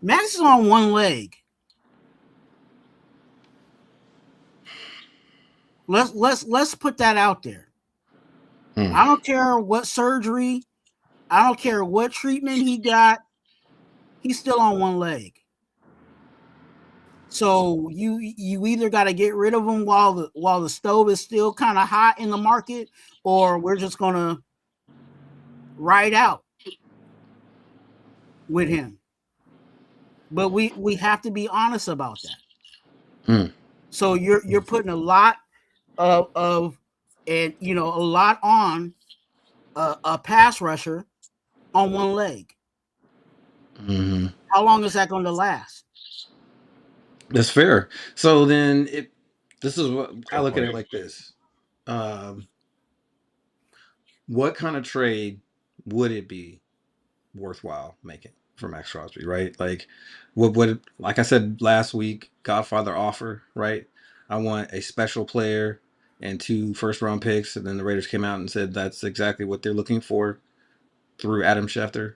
Max is on one leg. Let's put that out there. I don't care what surgery, I don't care what treatment he got, he's still on one leg. So you either got to get rid of him while the stove is still kind of hot in the market, or we're just gonna ride out with him. But we have to be honest about that. So you're putting a lot of and a lot on a pass rusher on one leg. How long is that going to last? That's fair. So then this is what I look at it like this. What kind of trade would it be worthwhile making for Max Crosby, right? Like what like I said last week, Godfather offer, right? I want a special player and 2 first-round picks, and then the Raiders came out and said that's exactly what they're looking for through Adam Schefter.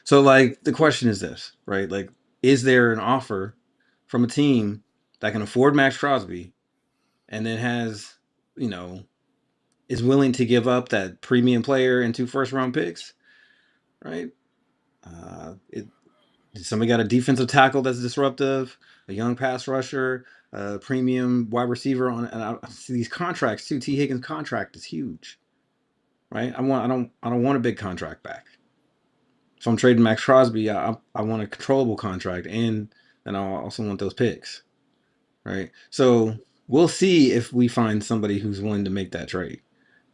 So like the question is this, right? Like, is there an offer from a team that can afford Max Crosby and then has, is willing to give up that premium player and 2 first-round picks, right? Somebody got a defensive tackle that's disruptive, a young pass rusher, a premium wide receiver on, and I see these contracts too. T. Higgins' contract is huge, right? I don't want a big contract back. So I'm trading Max Crosby. I want a controllable contract, and then I also want those picks, right? So we'll see if we find somebody who's willing to make that trade,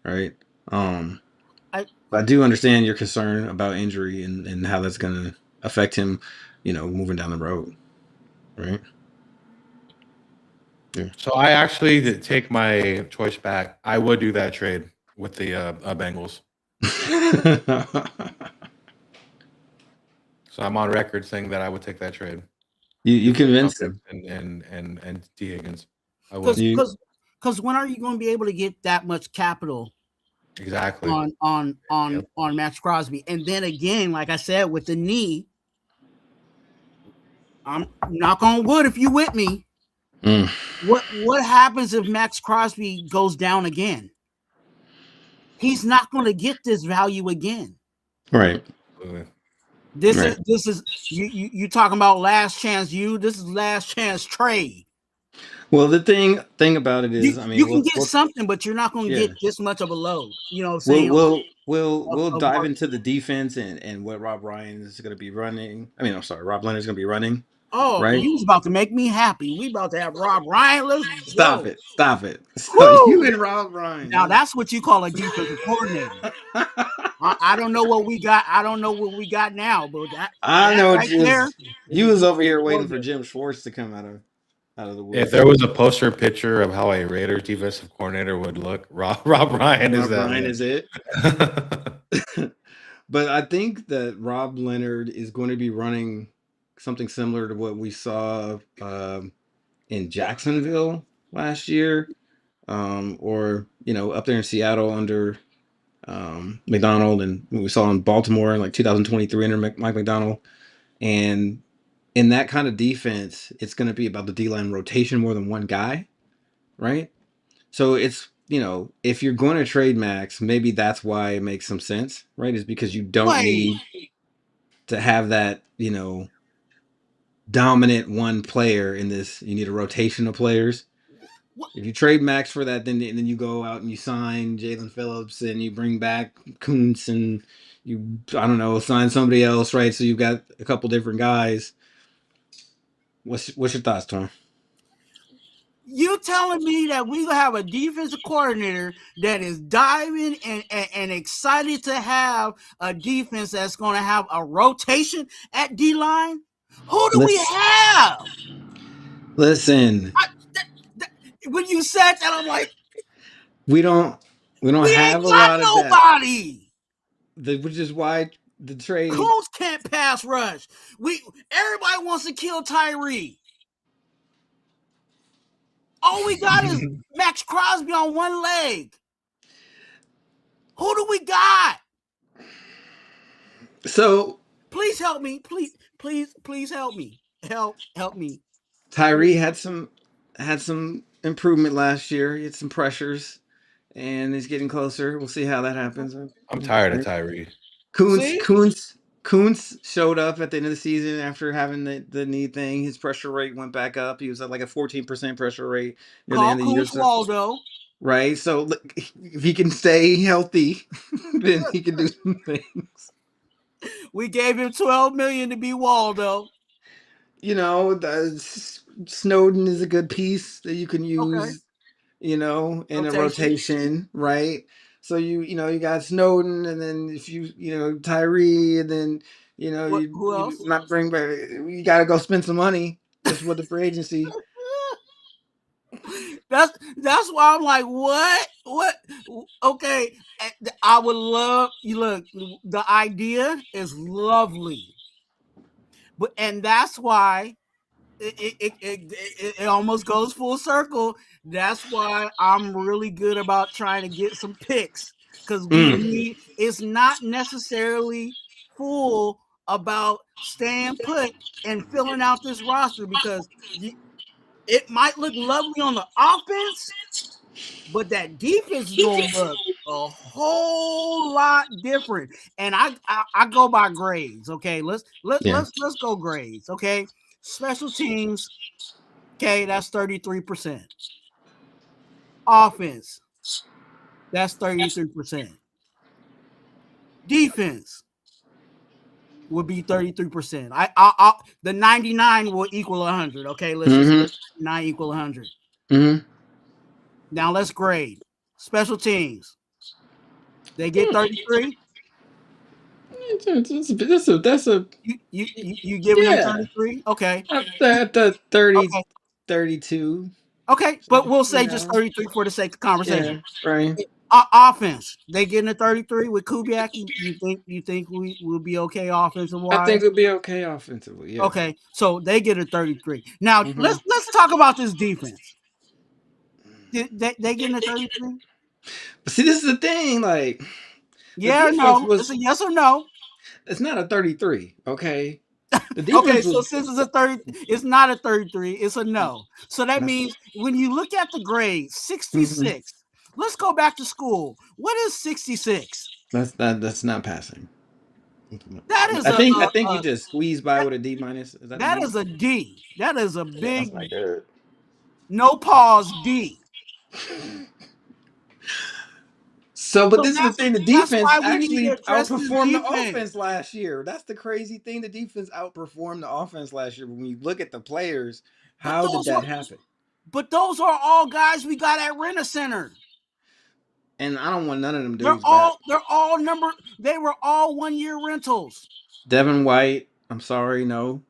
right? I do understand your concern about injury and how that's going to affect him, moving down the road, right? Yeah. So I actually did take my choice back. I would do that trade with the Bengals. So I'm on record saying that I would take that trade. You convinced him. And T. Higgins. Because when are you going to be able to get that much capital? Exactly. On Max Crosby, and then again, like I said, with the knee, I'm knock on wood if you with me. Mm. What happens if Max Crosby goes down again? He's not going to get this value again. Right. This is you talking about last chance this is last chance trade. Well, the thing about it is, I mean, you can get something, but you're not going to get this much of a load. You know what I'm saying? We'll dive into the defense and what Rob Ryan is going to be running. I mean, I'm sorry, Rob Leonard's going to be running. Oh, right? You was about to make me happy. We about to have Rob Ryan. Let's Stop go. it. Stop it. So Woo! you and Rob Ryan. Now that's what you call a defensive coordinator. I don't know what we got. I don't know what we got now, but that know right there. You was over here waiting for Jim Schwartz to come out of the woods. If there was a poster picture of how a Raiders defensive coordinator would look, Rob Ryan is that. Ryan is it. But I think that Rob Leonard is going to be running something similar to what we saw in Jacksonville last year, or up there in Seattle under McDonald, and what we saw in Baltimore in like 2023 under Mike McDonald. And in that kind of defense, it's going to be about the D-line rotation more than one guy, right? So it's, if you're going to trade Max, maybe that's why it makes some sense, right? Is because you don't need to have that, dominant one player in this. You need a rotation of players. If you trade Max for that, then you go out and you sign Jalen Phillips and you bring back Kuntz and you, I don't know, sign somebody else, right? So you've got a couple different guys. What's your thoughts, Tom? You telling me that we have a defensive coordinator that is diving and excited to have a defense that's going to have a rotation at D-line? Who do we have? Listen. When you said that, I'm like, we don't have a lot of nobody. Which is why the trade. Coons can't pass rush. Everybody wants to kill Tyree. All we got is Max Crosby on one leg. Who do we got? So please help me. Please help me. Help me. Tyree had some improvement last year. He had some pressures, and he's getting closer. We'll see how that happens. I'm tired of Tyree. Kuntz showed up at the end of the season after having the knee thing. His pressure rate went back up. He was at like a 14% pressure rate near the end of the year. Waldo. Right. So if he can stay healthy, then he can do some things. We gave him $12 million to be Waldo. Snowden is a good piece that you can use, in a rotation, right? So you got Snowden, and then if you Tyree, and then who else? Not bring back. You got to go spend some money just with the free agency. That's why I'm like, what? Okay, I would love you. Look, the idea is lovely, and that's why it almost goes full circle. That's why I'm really good about trying to get some picks, because it's not necessarily full about staying put and filling out this roster, because it might look lovely on the offense, but that defense is going to look a whole lot different. And I go by grades. Okay, let's go grades. Okay, special teams. Okay, that's 33%. Offense, that's 33%. Defense would be 33%. I the 99 will equal 100. Okay, let's just 9 equal 100. Now let's grade special teams. They get 33. That's a you giving them 33? Okay. The 30, 32. Okay, but we'll say just 33 for the sake of conversation. Yeah, right. Offense, they getting a 33 with Kubiak. You think we will be okay offensive wise? I think we'll be okay offensively. Yeah. Okay, so they get a 33. Now let's talk about this defense. They getting a 33? But see, this is the thing. Like, yeah or no? It's a yes or no. It's not a 33. Okay. The defense so since it's a 30, it's not a 33, it's a no. So that means when you look at the grade, 66. Let's go back to school. What is 66? That's not passing. That is I think you just squeeze by with a D minus. Is that a D? is a D. That is a Yeah, big that's not good. no pause D. So, but this is the thing: the That's defense why we need to actually address this outperformed the defense. offense last year. That's the crazy thing. The defense outperformed the offense last year. When you look at the players, how did that happen? But those are all guys we got at Rent Center. And I don't want none of them dudes back. They were all 1 year rentals. Devin White, I'm sorry, no.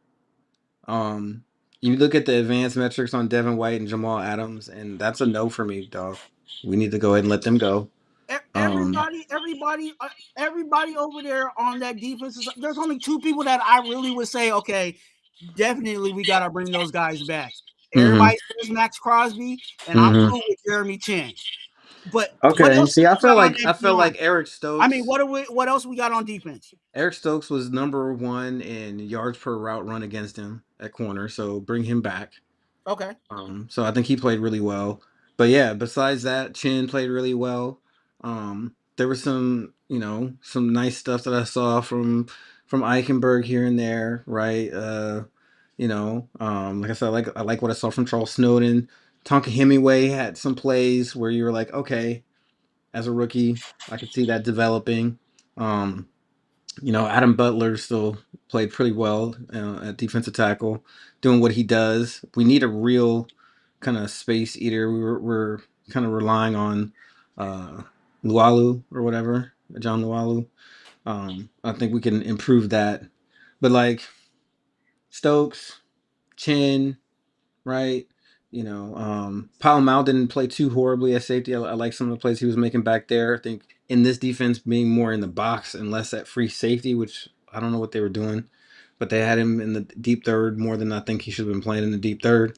You look at the advanced metrics on Devin White and Jamal Adams, and that's a no for me, dog. We need to go ahead and let them go. Everybody over there on that defense there's only two people that I really would say, okay, definitely we got to bring those guys back. Everybody says Max Crosby, and I'm cool with Jeremy Chin. But okay, see, I feel like Eric Stokes. I mean, what else we got on defense? Eric Stokes was number 1 in yards per route run against him at corner, so bring him back. Okay. So I think he played really well. But yeah, besides that, Chin played really well. There was some nice stuff that I saw from Eichenberg here and there, right? Like I said, I like what I saw from Charles Snowden. Tonka Hemingway had some plays where you were like, okay, as a rookie, I could see that developing. Adam Butler still played pretty well at defensive tackle, doing what he does. We need a real kind of space eater. We're kind of relying on Lualu or whatever, John Lualu. I think we can improve that. But like Stokes, Chin, right? Palo Mal didn't play too horribly at safety. I like some of the plays he was making back there. I think in this defense being more in the box and less at free safety, which I don't know what they were doing, but they had him in the deep third more than I think he should have been playing in the deep third.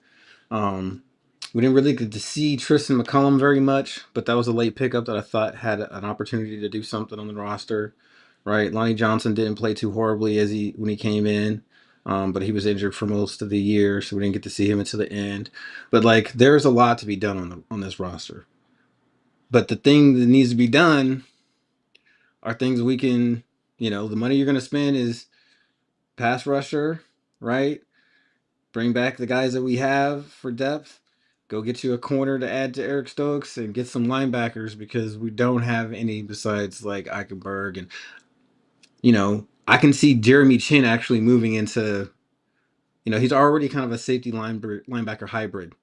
We didn't really get to see Tristan McCullum very much, but that was a late pickup that I thought had an opportunity to do something on the roster, right? Lonnie Johnson didn't play too horribly when he came in. But he was injured for most of the year, so we didn't get to see him until the end. But like, there's a lot to be done on this roster. But the thing that needs to be done are things we can, the money you're going to spend is pass rusher, right? Bring back the guys that we have for depth. Go get you a corner to add to Eric Stokes and get some linebackers because we don't have any besides like Eichenberg. And, I can see Jeremy Chin actually moving into. He's already kind of a safety linebacker hybrid,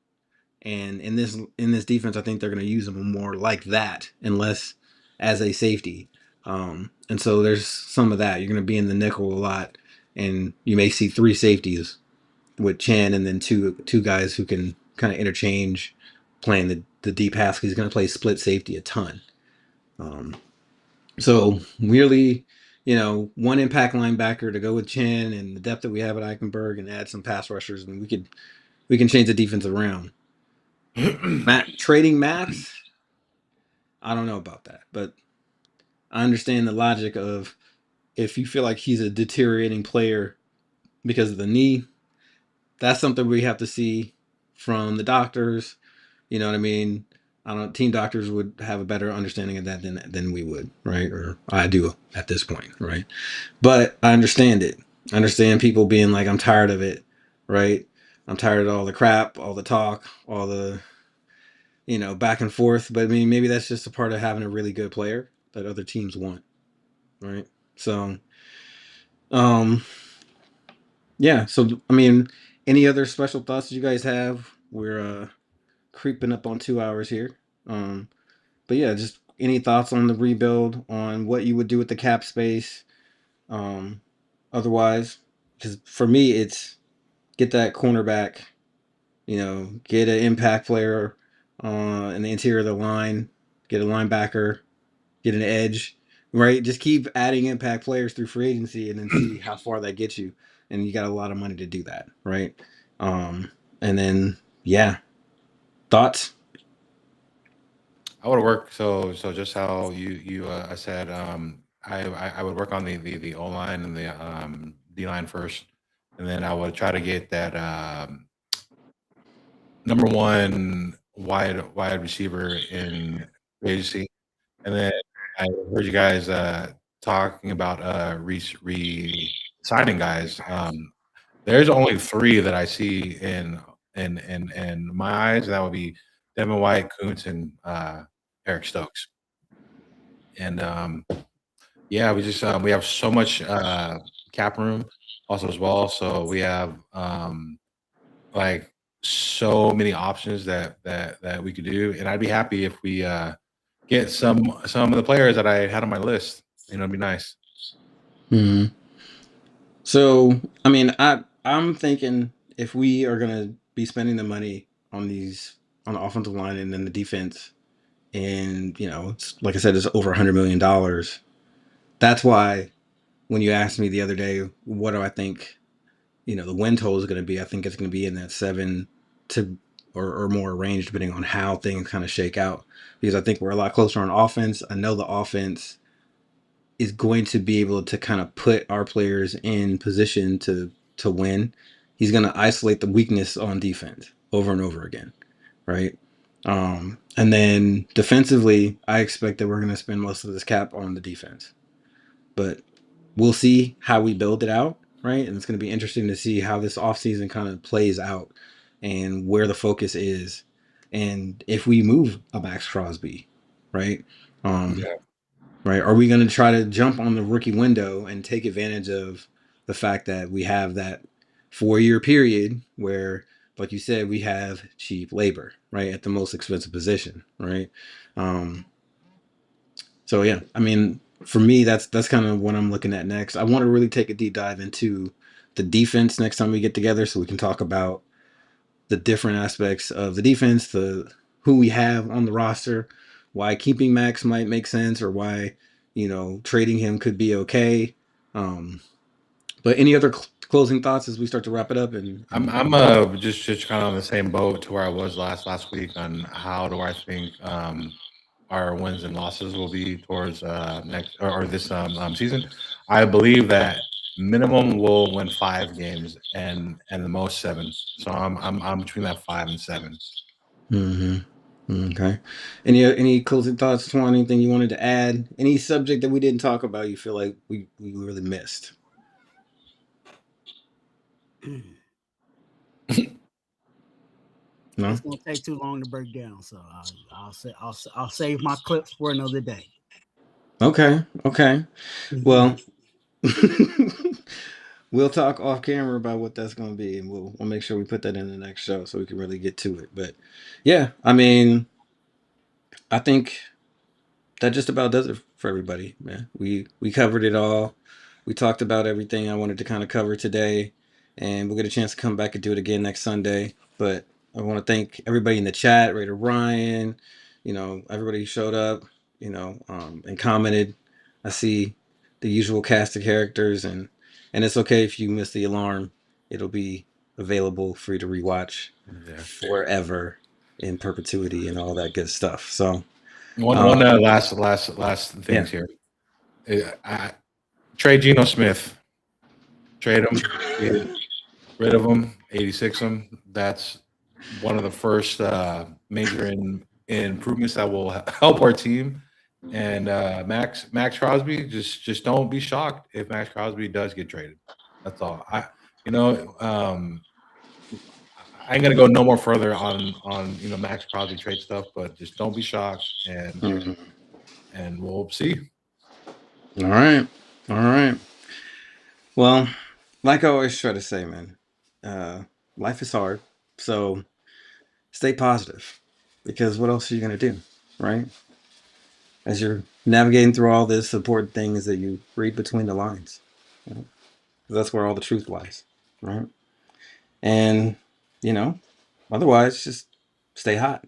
and in this defense, I think they're going to use him more like that and less as a safety. And so there's some of that. You're going to be in the nickel a lot, and you may see 3 safeties with Chan, and then two guys who can kind of interchange playing the deep half. He's going to play split safety a ton. So really, one impact linebacker to go with Chan and the depth that we have at Eichenberg, and add some pass rushers, and we can change the defense around. Trading Max, I don't know about that, but I understand the logic of if you feel like he's a deteriorating player because of the knee, that's something we have to see from the doctors. You know what I mean? I don't. Team doctors would have a better understanding of that than we would, right? Or I do at this point, right? But I understand it. I understand people being like, I'm tired of it, right? I'm tired of all the crap, all the talk, all the back and forth. But I mean, maybe that's just a part of having a really good player that other teams want, right? So, yeah. So, I mean, any other special thoughts that you guys have? We're creeping up on 2 hours here. But yeah, just any thoughts on the rebuild, on what you would do with the cap space. Otherwise, because for me, it's get that cornerback, get an impact player in the interior of the line, get a linebacker, get an edge, right? Just keep adding impact players through free agency and then see how far that gets you. And you got a lot of money to do that, right? And then, yeah. Thoughts? I would work just how you I said I would work on the O line and the D line first. and then I would try to get that number one wide receiver in agency. And then I heard you guys talking about signing guys. There's only three that I see in my eyes. That would be Devin White, Kuntz, and Eric Stokes. And yeah, we have so much cap room also as well. So we have like so many options that we could do, and I'd be happy if we get some of the players that I had on my list. It'd be nice. Hmm. So, I mean, I'm thinking if we are gonna be spending the money on on the offensive line and then the defense, and it's like I said, it's over $100 million. That's why when you asked me the other day, what do I think, the win total is going to be? I think it's going to be in that 7 to or more range, depending on how things kind of shake out. Because I think we're a lot closer on offense. I know the offense is going to be able to kind of put our players in position to win. He's going to isolate the weakness on defense over and over again, right? And then defensively, I expect that we're going to spend most of this cap on the defense, but we'll see how we build it out, right? And it's going to be interesting to see how this offseason kind of plays out and where the focus is, and if we move a Max Crosby, right? Yeah. Right? Are we going to try to jump on the rookie window and take advantage of the fact that we have that 4-year period where, like you said, we have cheap labor, right, at the most expensive position, right? So yeah, I mean, for me, that's kind of what I'm looking at next. I want to really take a deep dive into the defense next time we get together, so we can talk about the different aspects of the defense, the who we have on the roster, why keeping Max might make sense, or why trading him could be okay. But any other closing thoughts as we start to wrap it up? I'm just kind of on the same boat to where I was last week on how do I think our wins and losses will be towards next or this season. I believe that minimum we'll win 5 games and the most 7. So I'm between that 5 and 7. Mm-hmm. Okay. Any closing thoughts, Twuan? Anything you wanted to add? Any subject that we didn't talk about you feel like we really missed? No. It's gonna take too long to break down, so I'll save my clips for another day. Okay. Well, we'll talk off camera about what that's going to be, and we'll make sure we put that in the next show so we can really get to it. But yeah, I mean, I think that just about does it for everybody, man. We covered it all. We talked about everything I wanted to kind of cover today, and we'll get a chance to come back and do it again next Sunday. But I want to thank everybody in the chat, Raider Ryan, everybody who showed up, and commented. I see the usual cast of characters, and it's okay if you miss the alarm. It'll be available for you to rewatch forever in perpetuity and all that good stuff. So one last things here. Trade Geno Smith. Trade him. Get rid of him. 86 him. That's one of the first major improvements that will help our team. And Max Crosby, just don't be shocked if Max Crosby does get traded. That's all. I ain't gonna go no more further on Max Crosby trade stuff, but just don't be shocked, and we'll see. All right. Well, like I always try to say, man, life is hard, so stay positive, because what else are you gonna do, right? As you're navigating through all this, important thing is that you read between the lines. That's where all the truth lies, right? And otherwise, just stay hot.